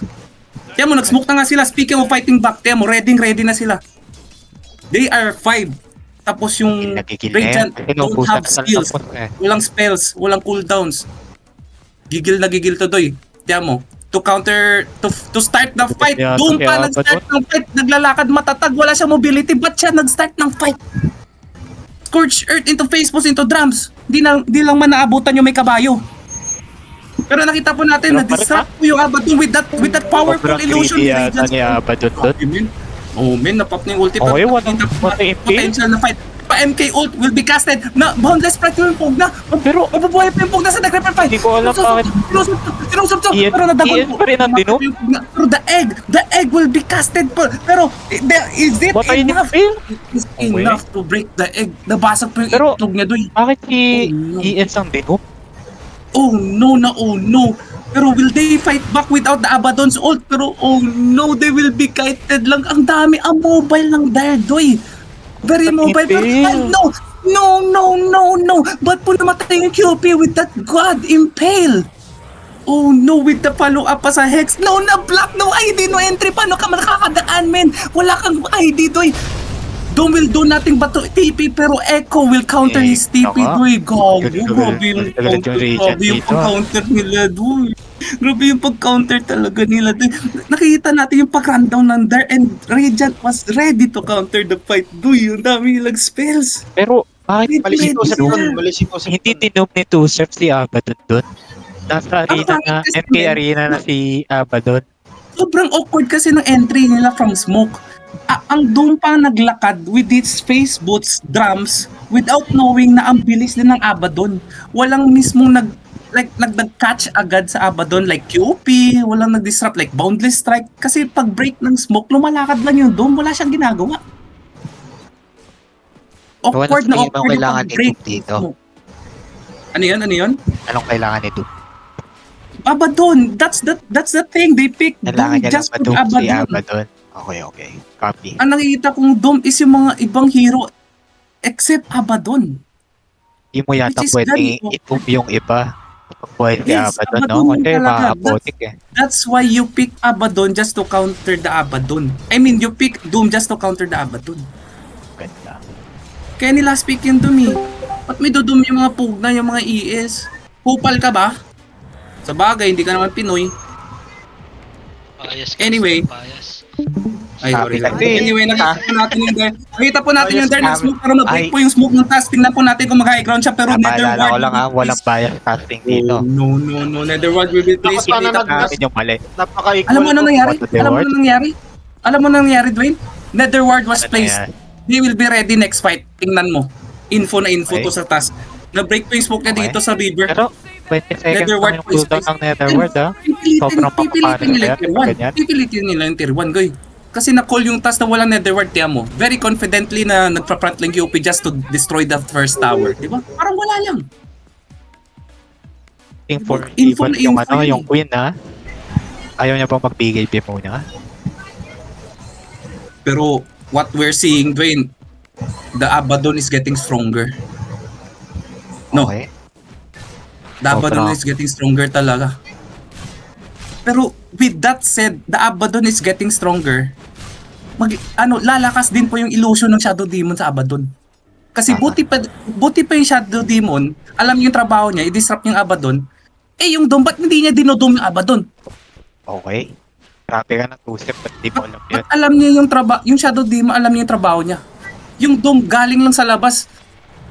Kaya mo, nag-smoke na nga sila. Speaking of fighting back, kaya mo, ready na sila. They are 5. Tapos yung
Nagigil na yan.
Radiant
Kasi
don't
naubusan
have
na
skills.
tapos eh.
Walang spells, walang cooldowns. Gigil na gigil to Doy. Kaya mo, to start the fight.
Yeah,
Doon pa
kaya
nag-start
ba
ng fight. Naglalakad matatag, wala siya mobility. Ba't siya nag-start ng fight? Scorched Earth into face pulse into drums. Di lang man naabutan yung may kabayo. Pero nakita po natin na disrupt po yung Abaddon with that powerful
Sobrang
illusion
greedy
ni
yata
Radiant.
ni Abaddon doon.
Oh man, napop na yung ulti.
Okay,
Pero
walang
nakita
MK.
potential na fight. Pa-MK ult will be casted na boundless sprite yung Pugna.
Pero-
mabubuhay pa yung Pugna sa Decrepit fight.
Hindi ko alam bakit-
Sinusub to.
Ian-
Pero nadabol
Ian pa rin ang dinog.
Pero the egg will be casted po. Pero is it
Matay ni
enough?
Phil.
Is enough to break the egg? Nabasag po yung
Pero-
itlog niya doy.
Bakit si
Oh, no.
ES ang dinog?
Oh no. Pero will they fight back without the Abaddon's ult? Pero oh no, they will be kited lang. Ang dami, ang mobile ng Dare, doy. Very mobile. Pero ay, no. Ba't po namatay yung QP with that God Impale? Oh no, with the follow-up pa sa Hex. No, na-block. No ID, no entry. Paano ka makakadaan, men? Wala kang ID, doy. Dome will do nothing but to TP, pero Echo will counter his TP,
tama.
doy. Grabe yung
Galit yung Radiant dito,
pag-counter nila, doy. Grabe yung pag-counter talaga nila, doy. Nakikita natin yung pag-rundown ng Dare and Radiant was ready to counter the fight, doy. Yung dami nilang spells.
Pero bakit
Mali si Tusep
Doon.
doon. Mali si Tusep
hindi
doon.
tinom ni Tusep si Abaddon doon? Nasa arena na,
bakit kasi
MK arena na si Abaddon.
Sobrang awkward kasi ng entry nila from smoke. Ang Doom pa naglakad with its face boots, drums, without knowing na ang bilis din ng Abaddon. Walang mismong nag-catch agad sa Abaddon like QP, walang nag-disrupt like Boundless Strike. Kasi pag break ng smoke, lumalakad lang yung Doom, wala siyang ginagawa. Awkward na
tingin mo
awkward
kailangan
yung pag-break
ni Doom dito?
ng smoke. Ano yun?
Anong kailangan nito?
Abaddon, that's the thing. They pick
Kailangan
Doom
niya
just
lang
for
ba si
Abaddon.
Abaddon? Okay. Copy.
Ang nakikita kong Doom is yung mga ibang hero except Abaddon.
Hindi mo yata
Which is
pwedeng
very
itum yung iba. Pwede si
Yes,
Abaddon, no?
Abaddon
Kasi
talaga.
makakapotik eh.
That's why you pick Abaddon just to counter the Abaddon. I mean, you pick Doom just to counter the Abaddon.
Ganda.
Kaya nila speak yung Doom eh. Ba't may dudum yung mga Pugna, yung mga ES? Hupal ka ba? Sa bagay, hindi ka naman Pinoy. Anyway. Ay, sorry. Anyway, nakita po natin yung Dare ng smoke pero mag-break po yung smoke ng task. Tingnan po natin kung mag-high ground siya pero
Napaalala ko
Netherward.
lang walang bias casting dito.
No. Netherward will be placed.
Tapos paano
Namin yung mali.
Napaka-equal.
Alam mo ano nangyari?
What the word?
Alam mo ano nangyari, Dwayne? Netherward was
Ano
placed.
yan?
they will be ready next fight. Tingnan mo. Info na info
Okay.
to sa task. Na-break pa yung smoke niya
Okay.
dito sa river.
Pero 20 seconds
Netherward
lang yung
po is
cooldown ng Netherword ah. Sobrang
Pipilitin nila yung
papapanin
tier
ba
1.
yan?
Pipilitin nila yung tier 1, goy. Kasi na-call yung task na walang Netherward, tiyan mo. Very confidently na nagpa-front lang QP just to destroy the first tower. Diba? Parang wala lang.
Info
Info na
yung
info yun.
yung queen ah. Ayaw niya pang mag-BKB muna.
Pero what we're seeing, Dwayne, the Abaddon is getting stronger. No,
Okay.
the Abaddon
Sobra.
is getting stronger talaga. Pero with that said, the Abaddon is getting stronger. Lalakas din po yung illusion ng Shadow Demon sa Abaddon. Kasi
Tama.
buti pa yung Shadow Demon, alam niyo yung trabaho niya, i-disrupt yung Abaddon. Eh yung Dome, ba't hindi niya dinodome yung Abaddon?
Okay. Grabe ka ng two-step at di mo alam yun.
Ba't alam niya yung Shadow Demon, alam niya yung trabaho niya. Yung Dome galing lang sa labas,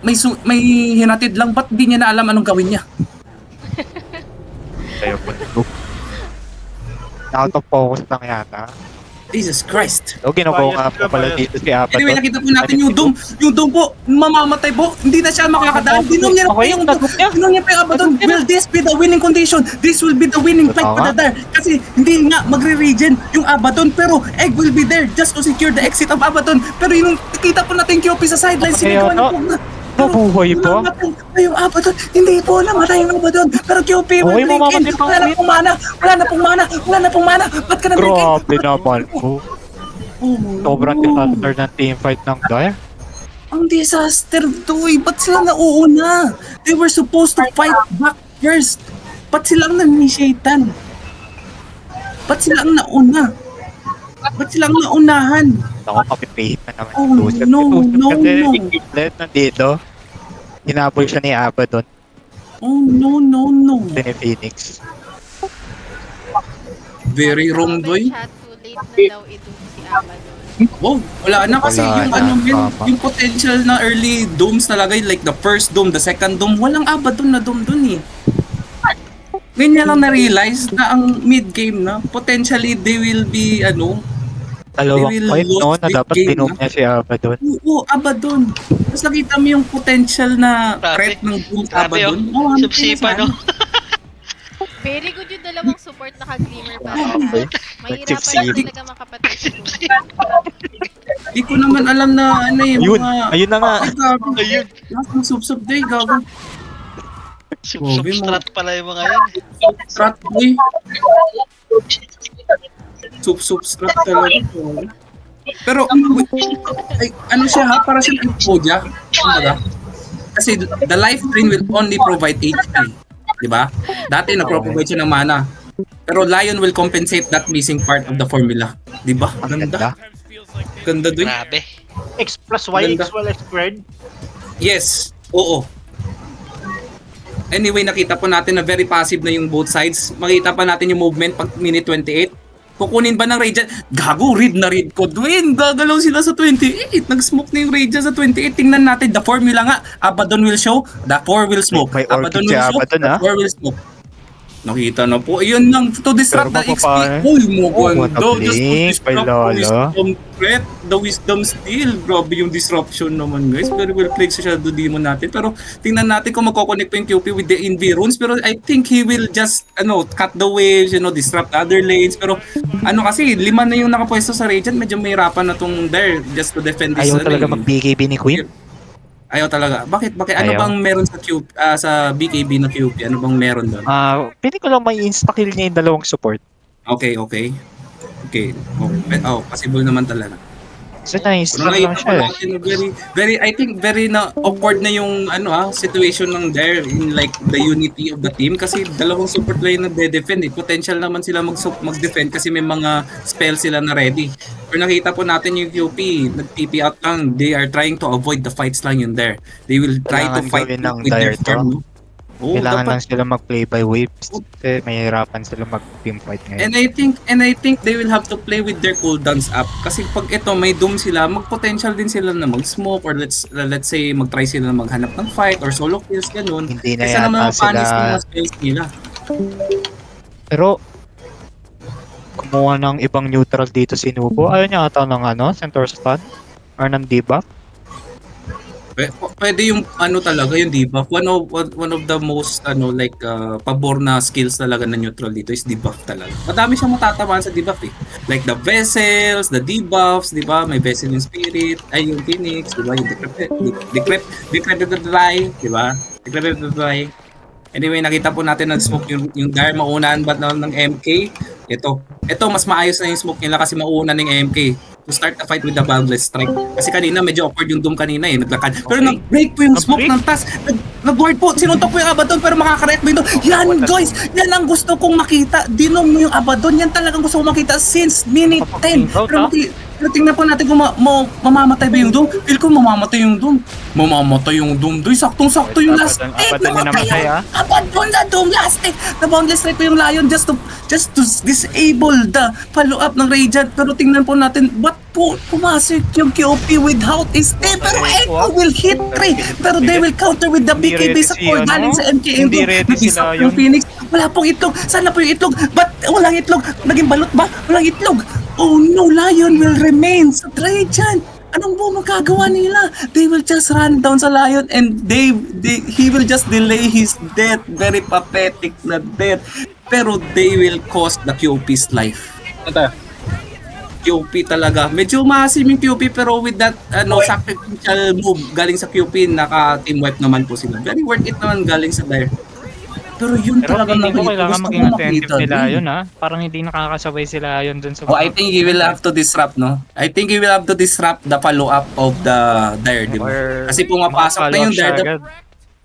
may hinatid lang, ba't di niya na alam anong gawin niya?
Sa'yo po. Out of focus lang yata.
Jesus Christ.
So, ginagawa nga po pala dito si Abaddon.
Anyway, nakita po natin yung Dome. Yung Dome po, mamamatay po. Hindi na siya makakadaan. Dinom niya na po
Okay,
yung
nagot niya.
Dinom niya pa yung Abaddon. Will this be the winning condition? This will be the winning fight for the Dire. Kasi hindi nga magre-regen yung Abaddon. Pero Egg will be there just to secure the exit of Abaddon. Pero yung nakita po natin QP sa sideline,
Okay,
sinigawan niya
ano?
po na.
Nabuhay po.
Namatay pa yung Abaddon. Hindi po namatay yung Abaddon. Pero QP will
Okay,
break in.
mamamatay pa
Wala na
ulit.
pong mana. Wala na pong mana. Wala na pong mana. Ba't ka na break in?
Grabe naman po. Sobrang disaster ng teamfight ng Dire.
Ang disaster to eh. Ba't sila nauuna? They were supposed to fight back first. Ba't silang na-initiatan? Ba't silang nauna? Ba't silang naunahan?
Ako, kapipihit na naman
Oh,
yung two-step.
no,
Yung two-step
no,
kasi
no.
Let nandito. Hinabol siya ni Abaddon.
Oh no, no, no.
Ni Phoenix.
Very wrong, boy.
Siya too late na daw i-doom si Abaddon.
Oh, wala na kasi
Wala
yung
na, tama.
yung potential na early domes talaga, like the first dome, the second dome, walang Abaddon na dome dun eh. Ngayon niya lang na-realize na ang mid-game na, potentially they will be,
Dalawang
They will
point, no?
lose
Na
big
dapat
game,
binom
no?
niya si Abaddon.
Oo, Abaddon. Tapos nakita mo yung potential na threat ng Doom sa Abaddon. Oh,
Subsipa, no?
Very good yung dalawang support naka-glimmer pa.
Okay.
Mahirapan
Nag-chip
na talaga makapatid si Doom.
Di ko naman alam na
Ayun, ayun na nga.
Ay, gago.
Ayun.
Yung sub-sub day, gago.
Substrat pala yung mga yan.
Strat boy. Sub-sub strat talaga. Pero, ay, ano siya ha? Para siyang Podia. Kumbaga. Kasi the life drain will only provide HP. Diba? Dati nagpro-provide siya ng mana. Pero Lion will compensate that missing part of the formula. Diba?
Ang ganda.
Ganda doon.
Grabe.
X plus Y
Ganda.
equal X squared.
Yes. Oo. Anyway, nakita po natin na very passive na yung both sides. Makita pa natin yung movement pag minute 28. Kukunin ba ng Radiant? Gago, read na read ko. Dwayne, gagalaw sila sa 28. Nag-smoke na yung Radiant sa 28. Tingnan natin, the formula nga. Abaddon will show, the 4 will smoke.
May
Abaddon
orchid si
will show,
Abaddon,
the
ha?
4 will smoke. Nakita na po. Ayun lang, to disrupt the
Pero
XP.
mapapare.
Uy, mo
what a
ganda. Just to
blink,
disrupt
may
the
lolo.
wisdom threat, the wisdom steal. Grabe yung disruption naman, guys. Very well played sa Shadow Demon natin. Pero tingnan natin kung magkoconnect pa yung QP with the Invi runes. Pero I think he will just, cut the waves, disrupt other lanes. Pero kasi, 5 na yung nakapwesto sa Radiant. Medyo mahirapan na tong there just to defend this.
Ayaw talaga mag-BKB ni Queen.
Ayaw talaga. Bakit? Ano
Ayaw.
bang meron sa sa BKB na QP? Ano bang meron doon?
Pili ko lang may insta-kill niya yung dalawang support.
Okay. Okay. Oh, possible naman talaga.
So, na-insta
Pero
lang siya eh.
I think very na awkward na yung situation ng there in like the unity of the team kasi dalawang support line na de-defend eh. Potential naman sila mag-defend kasi may mga spell sila na ready. Pero nakita po natin yung QP, nag-TP out lang. They are trying to avoid the fights lang yun there. They will try to
Kailangan
fight
gawin ng
with their
dire to.
farm. No? Oo,
Kailangan
dapat.
lang sila mag-play by waves. Kasi mahirapan sila mag-team fight ngayon.
And I think they will have to play with their cooldowns up kasi pag ito may doom sila, mag-potential din sila na mag-smoke or let's say mag-try sila na maghanap ng fight or solo kills ganun.
Hindi na
Kasi
yata
naman mapanis
sila-
yung mga spells nila.
Pero, kumuha ng ibang neutral dito si Nubo. Ayaw niya ata ng center stun. Or ng debuff?
Pwede yung ano talaga, yung debuff. One of the most like pabor na skills talaga na neutral dito is debuff talaga. Madami siyang matatamaan sa debuff eh. Like the vessels, the debuffs, di ba? May vessel yung spirit, ay yung phoenix, di ba? Yung decrepify, di ba? Decrepify. Anyway, nakita po natin na smoke yung Dire maunahan ba ng MK? Ito mas maayos na yung smoke nila kasi mauna ng MK to start the fight with the Boundless Strike. Kasi kanina medyo awkward yung Doom kanina eh, naglakad. Pero nag-break po yung smoke ng task. Nag-ward po, sinuntok po yung Abaddon pero makaka-react mo yun. Yan guys, yan ang gusto kong makita. Dinom mo yung Abaddon, yan talagang gusto kong makita since minute 10. Pero tingnan po natin kung mamamatay ba yung Doom. Feel ko mamamatay yung Doom. Mamamatay yung Doom. Doy, saktong-sakto yung last hit. Namatay yung Abaddon na Doom last hit. Na-boundless strike ko yung Lion just to disable the follow-up ng Radiant. Pero tingnan po natin, ba't po pumasok yung QOP without a step? Pero Echo will hit 3. Pero they will counter with the BKB sa core galing sa MK.
Hindi ready sila yun.
Phoenix. Wala pong itlog. Sana po yung itlog. Ba't walang itlog? Naging balot ba? Walang itlog. Oh no, Lion will remain sa Trajan. Anong po magagawa nila? They will just run down sa Lion and he will just delay his death. Very pathetic na death. Pero they will cost the QOP's life. QOP talaga. Medyo maasim yung QOP pero with that sacrificial move galing sa QOP, naka-team wipe naman po sila. Very worth it naman galing sa Dire. Pero yun talaga
hindi ko
nakita.
kailangan
Gusto
maging
ko
attentive
makita
sila
dun.
yun ha. Parang hindi nakakasabay sila yun dun sa
I think he will have to disrupt, no? I think he will have to disrupt the follow-up of the Dire, di ba?
Or
Kasi pumapasok na yung Dire.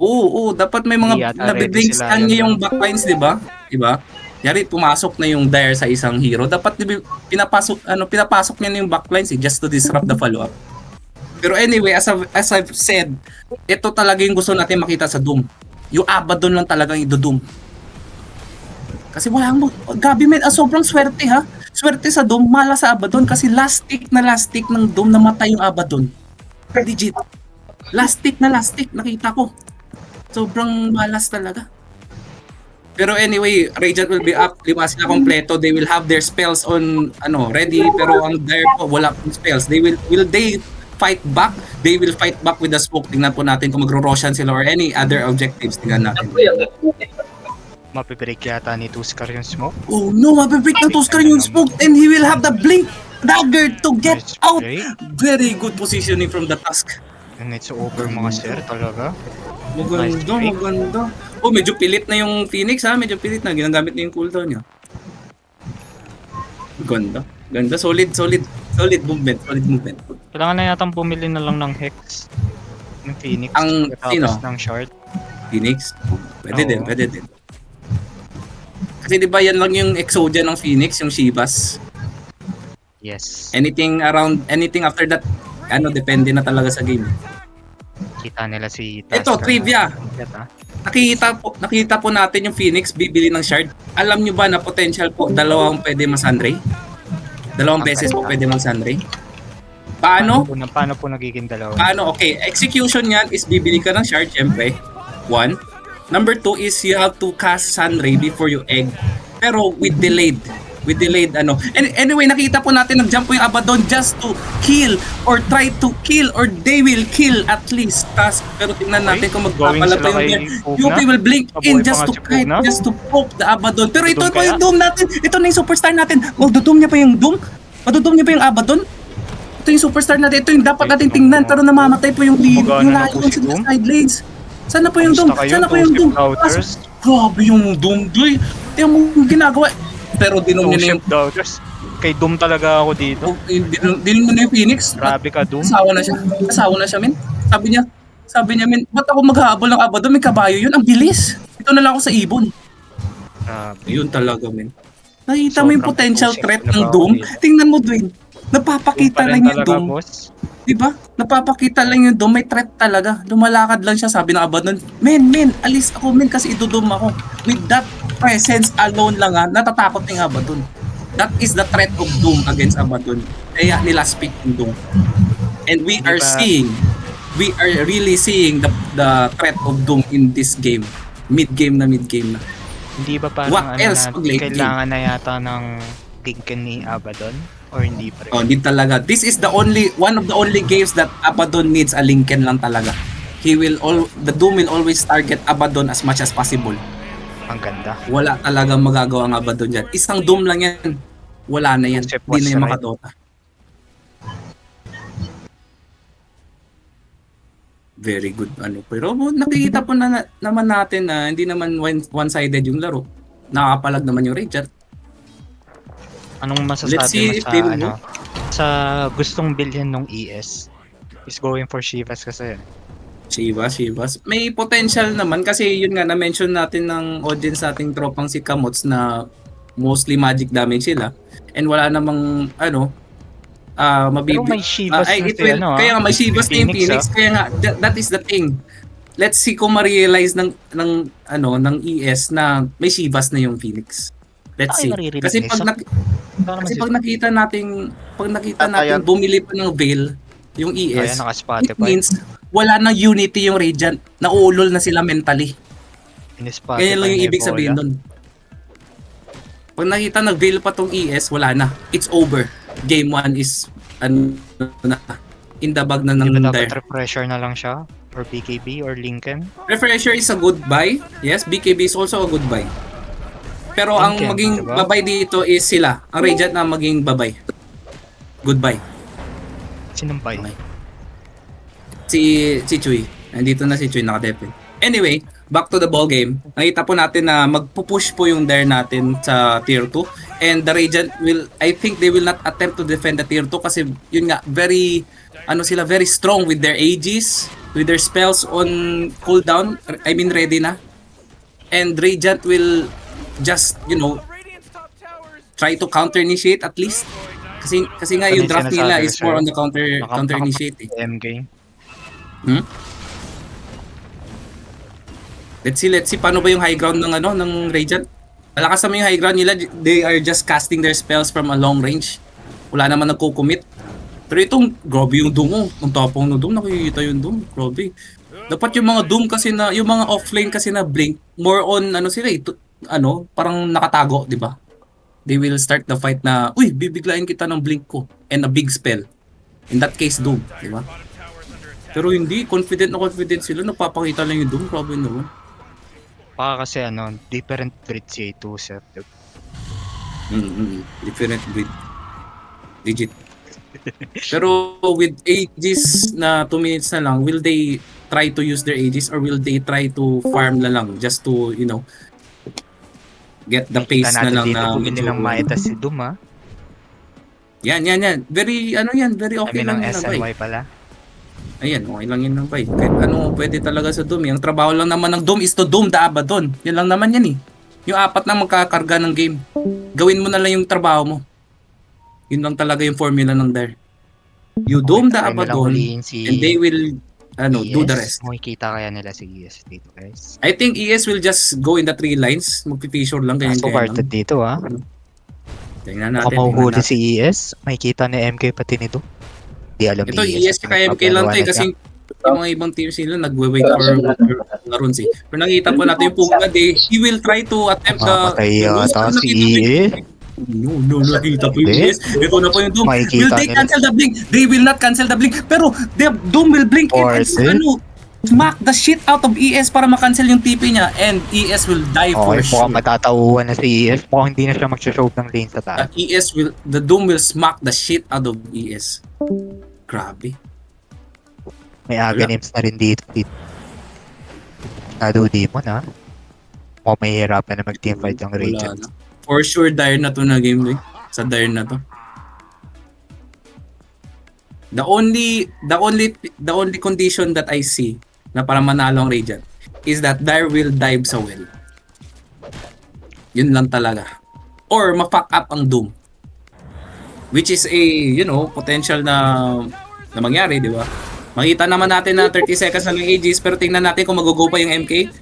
Oo, dapat may
Hindi
mga
yata
nabiblinks
ready sila
niya
yun.
yung backlines, di ba? Di ba? Yari, pumasok na yung Dire sa isang hero. Dapat pinapasok niya na yung backlines just to disrupt the follow-up. Pero anyway, as I've said, ito talaga yung gusto natin makita sa Doom. Yung Abaddon lang talagang ido-Doom. Kasi grabe men, sobrang swerte ha. Swerte sa Doom, mala sa Abaddon kasi last tick ng Doom namatay yung Abaddon. Legit. Last tick, nakita ko. Sobrang malas talaga. Pero anyway, Radiant will be up, 5 sila kompleto. They will have their spells on ready, pero ang Dire po wala pong spells. Will they fight back? They will fight back with the smoke. Tingnan po natin kung magro-Roshan sila or any other objectives. Tingnan natin.
Mapibreak yata ni Tuskar yung smoke.
Oh no, mabibreak ng Tuskar yung smoke and he will have the blink dagger to get
Nice
out.
break.
Very good positioning from the Tusk.
And it's over mga sir talaga.
Maganda. Oh, medyo pilit na yung Phoenix ha. Medyo pilit na. Ginagamit na yung cooldown niya. Ganda. Solid movement.
Kailangan na yatang bumili na lang ng Hex. Ng Phoenix.
Ang
tapos
sino?
ng Shard.
Phoenix? Pwede
Oo.
din. Kasi di ba yan lang yung Exodia ng Phoenix, yung Shivas.
Yes.
Anything after that, depende na talaga sa game.
Kita nila si
Ito,
Tuskar
trivia.
na-
Nakita po natin yung Phoenix bibili ng Shard. Alam nyo ba na potential po dalawang pwede masunray? Dalawang beses po pwede masunray. Paano?
Paano po nagiging dalawa?
Okay, execution yan is bibili ka ng Shard, syempre. 1. Number 2 is you have to cast Sunray before you egg. Pero with delayed anyway, nakita po natin nag-jump po yung Abaddon just to kill or try to kill or they will kill at least Tusk. Pero tingnan natin kung magpapala pa yung UP will blink in just to kite, just to poke the Abaddon. Pero ito pa yung Doom natin. Ito na yung superstar natin. Magdudum niya pa yung Doom? Madudum niya pa yung Abaddon? Ito yung superstar natin. Ito yung dapat natin tingnan pero namamatay po yung Lion sa side lanes. Sana po yung Doom. Grabe yung Doom, Doy. Tingnan mo yung ginagawa. Pero dinom niya na yung...
Kay Doom talaga ako dito.
Dinom mo na yung Phoenix.
Grabe ka, Doom.
Asawa na siya, men. Sabi niya, men, ba't ako maghahabol ng Abaddon? May kabayo yun. Ang bilis. Ito na lang ako sa ibon. Yun talaga, men. Nakita mo yung potential threat ng Doom? Tingnan mo, Dwayne. Napapakita lang yung Doom. Diba? Napapakita lang yung Doom. May threat talaga. Lumalakad lang siya. Sabi ng Abaddon, men, alis ako, men, kasi idudum ako. With that presence alone lang natatakot ng Abaddon. That is the threat of Doom against Abaddon. Kaya nila speak ng Doom. And we are really seeing the threat of Doom in this game. Mid-game na.
Hindi ba parang
What else pag late
kailangan na yata ng Ginken ni Abaddon? Or hindi pa rin?
Oh, hindi talaga. This is one of the only games that Abaddon needs a Lincoln lang talaga. The Doom will always target Abaddon as much as possible.
Ang ganda.
Wala talagang magagawa ang Abaddon dyan. Isang Doom lang yan. Wala na yan.
Joseph
Hindi na
was
yan
right.
makadota. Very good. Pero nakikita po naman natin na hindi naman one-sided yung laro. Nakapalag naman yung Radiant.
Anong
Let's
masasabi
see
mo
if
sa
they will
sa gustong bilhin ng ES? Is going for Shivas kasi.
Shivas. May potential naman kasi yun nga na-mention natin ng audience nating tropang si Kamots na mostly magic damage sila and wala namang
Pero may Shivas
kaya nga may Shivas na yung Phoenix kaya nga that is the thing. Let's see kung ma-realize ng ES na may Shivas na yung Phoenix. Let's see. Kasi pag nakita natin bumili pa ng Veil yung ES, it means wala nang unity yung Radiant. Nauulol na sila mentally. Ganyan lang yung ibig sabihin nun. Pag nakita nag-veil pa tong ES, wala na. It's over. Game 1 is in the bag na ng
dapat refresher na lang siya? Or BKB or Lincoln?
Refresher is a good buy. Yes, BKB is also a good buy. Pero ang
Lincoln,
maging
diba?
babay dito is sila. Ang Radiant na maging babay. Goodbye.
Sinong buy?
Okay. Si Chuy. Nandito na si Chuy, naka-depend. Anyway, back to the ball game. Nakita po natin na magpupush po yung Dare natin sa tier 2. And the Radiant I think they will not attempt to defend the tier 2 kasi yun nga, very strong with their Aegis, with their spells on cooldown. I mean, ready na. And Radiant will just, try to counter-initiate at least. Kasi nga yung draft nila is more on the counter-initiate.
MK.
Let's see paano ba yung high ground ng Radiant. Malakas naman yung high ground nila. They are just casting their spells from a long range. Wala naman nagko-commit. Pero itong grabe yung Doom. Ang tapang ng Doom, nakikita yung Doom. Grabe. Dapat yung mga Doom kasi na yung mga offlane kasi na Blink more on sila parang nakatago, di ba? They will start the fight na bibiglayin kita ng Blink ko and a big spell. In that case Doom, di ba? Pero hindi, confident sila, napapakita lang yung Doom, grabe naman.
Baka kasi different breed si Tusep.
Different breed. Legit. Pero with Aegis na 2 minutes na lang, will they try to use their Aegis or will they try to farm na lang just to, get the pace na lang na
bumili ng Maeda si Doom, ha?
Yan. Very, very okay lang yun na
SNY
bay.
pala.
Ayan, okay lang yun na bay. Kahit pwede talaga sa Doom. Yung trabaho lang naman ng Doom is to Doom the Abaddon. Yan lang naman yan eh. Yung 4 na magkakarga ng game. Gawin mo na lang yung trabaho mo. Yun lang talaga yung formula ng Dare. You Doom the Abaddon and they will do the rest.
Makikita kaya nila si ES dito, guys.
I think ES will just go in the 3 lines. Magpipissure lang.
So guarded dito, ha?
Tingnan
Baka
natin.
mahuhuli si ES. Makikita ni MK pati nito. Di alam
Ito,
ni
ES kaya MK lang tayo kasi yung mga ibang teams nila nag-wait for runs eh. Pero nakita po natin yung Puma Day, he will try to attempt
Makapatay yata si ES.
No, nakita po yung ES. Ito na po yung Doom.
Makikita
Will they
nila.
cancel the blink? They will not cancel the blink. Pero the Doom will blink and smack the shit out of ES para makancel yung TP niya and ES will die for
Okay,
sure.
mukhang matatauhan na si ES. Mukhang hindi na siya mag-show ng lane sa taas.
The Doom will smack the shit out of ES. Grabe.
May Aghanims na rin dito. Shadow Demon, ha? Mukhang mahihirapan na mag-teamfight yung Radiant.
For sure, dire na to na game, boy. Sa dire na to. The only condition that I see na para manalo ang Radiant is that dire will dive sa well. Yun lang talaga. Or ma-fuck up ang Doom. Which is a, potential na mangyari, di ba? Makita naman natin na 30 seconds na ng Aegis, pero tingnan natin kung mag-go pa yung MK.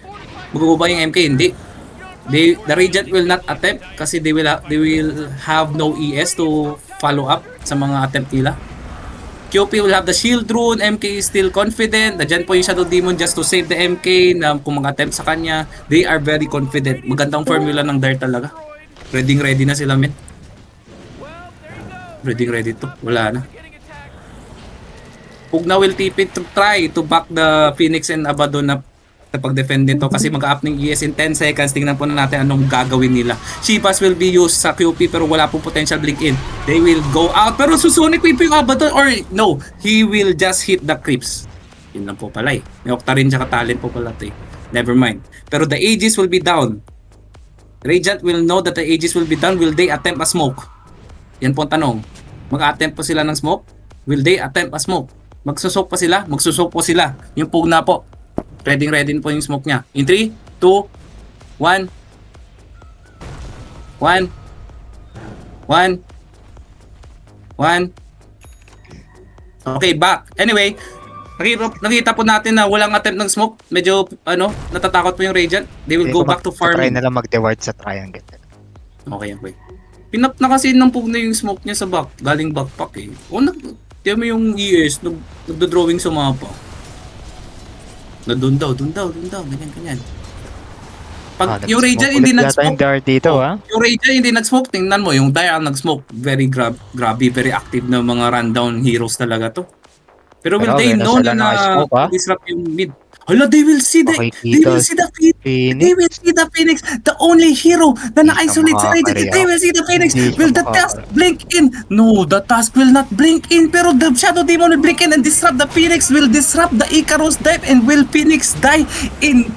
Mag-go ba yung MK? Hindi. The Radiant will not attempt kasi they will have no ES to follow up sa mga attempt nila. QP will have the shield rune, MK is still confident. Nandiyan po yung Shadow Demon just to save the MK na kung mag-attempt sa kanya. They are very confident. Magandang formula ng Dare talaga. Ready na sila, men. Ready to. Wala na. Pugna will TP to try to back the Phoenix and Abaddon na pag-defend nito kasi mag-up ng ES in 10 seconds. Tingnan po na natin anong gagawin nila. Shivas will be used sa QP pero wala pong potential blink in. They will go out pero susunic po yung Abaddon or no, he will just hit the creeps. Yun lang po pala eh. May Octarine tsaka talent po pala ito eh. Never mind. Pero the Aegis will be down. Radiant will know that the Aegis will be down. Will they attempt a smoke? Yan po ang tanong. Mag-attempt po sila ng smoke? Will they attempt a smoke? Magsusok pa sila? Magsusok po sila. Yung Pugna po. Ready po yung smoke niya. In 3, 2, 1. 1. 1. 1. Okay, back. Anyway, nakita po natin na walang attempt ng smoke. Medyo, natatakot po yung Radiant. They will go back to
Try
farming.
na lang mag-deward sa triangle.
Okay. Pinap na kasi ng Pugna yung smoke niya sa galing backpack eh. O tiyan mo yung ES, nagdo-drawing sa mapa. Na doon daw, ganyan. Pag yung Radiant hindi nag-smoke,
dito,
yung Radiant hindi nag-smoke, tingnan mo, yung Dire ang nag-smoke. Very grabe, very active na mga rundown heroes talaga to. Pero will they know na disrupt yung mid? Hala, they will see the Phoenix. They will see the Phoenix. The only hero na na-isolate sa Radiant. They will see the Phoenix. Will the task blink in? No, the task will not blink in. Pero the Shadow Demon will blink in and disrupt the Phoenix. Will disrupt the Icarus dive and will Phoenix die in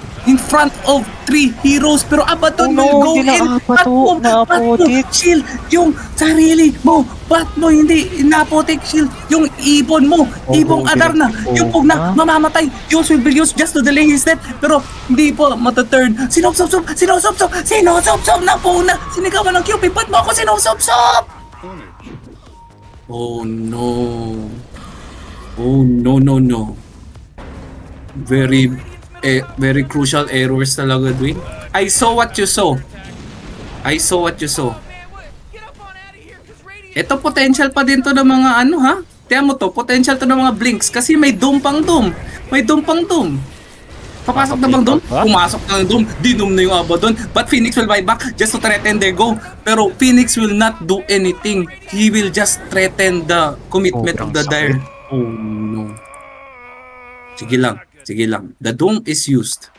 front of 3 heroes. Pero Abaddon will go in. Ba't mo shield yung sarili mo? Ba't mo hindi napotek shield yung ibon mo? Ibong Adarna. Yung Pugna mamamatay. Yours will be used just to delay his death. Pero hindi po mataturn. Sinopsop na Pugna. Sinigawan ng QP. Ba't mo ako sinopsop? Oh no. Very crucial errors talaga, Dwayne. I saw what you saw. Ito potential pa din to ng mga Tiyan mo to, potential to ng mga blinks kasi may doom pang doom. Papasok na bang doom? Pumasok na ng doom. Dinom na yung Abaddon. But Phoenix will buy back just to threaten their go. Pero Phoenix will not do anything. He will just threaten the commitment of the Dire. Oh no. Sige lang. The doom is used.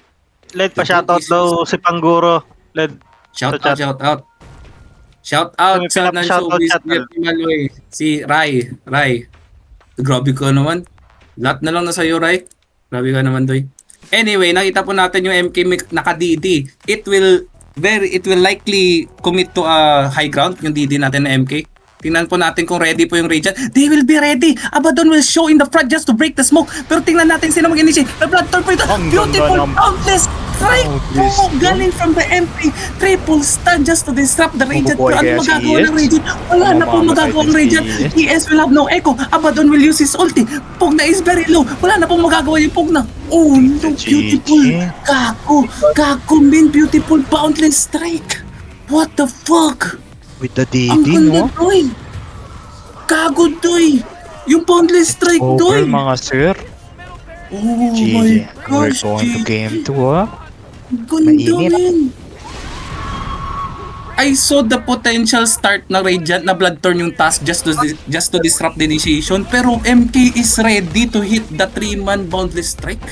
Led pa shoutout daw si Pangguro. Led.
Shout out sa Showbiz Maloy. Si Rai. Grabe ka naman. Lahat na lang na sa'yo, Rai. Grabe ka naman, Doy. Anyway, nakita po natin yung MK naka-DD. It will likely commit to a high ground, yung DD natin na MK. Tingnan po natin kung ready po yung Radiant. They will be ready. Abaddon will show in the front just to break the smoke. Pero tingnan natin sino mag-initiate. The Bloodthorn po ito. Beautiful, countless strike po galing from the MP. Triple stun just to disrupt the Radiant. Pero ano magagawa ng Radiant? Wala na po magagawa ng Radiant. ES will have no echo. Abaddon will use his ulti. Pugna is very low. Wala na po magagawa yung Pugna. Oh no, beautiful. Gago, min, beautiful boundless strike. What the fuck?
With the DD,
Ang ganda,
no?
Doy! Gago, Doy! Yung boundless strike,
Over,
Doy!
mga sir.
Oh my
GG. We're
gosh,
going to game 2,
Ganda,
Mainit.
man! I saw the potential start na Radiant na Bloodthorn yung task just to disrupt the initiation. Pero MK is ready to hit the 3-man boundless strike.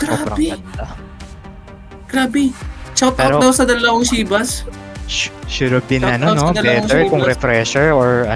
Sobrang
Grabe!
ganda.
Grabe! Shout
Pero-
out daw sa dalawang Shivas.
Should have been,
Shout out sa dalawang
better kung
Shivas.
refresher or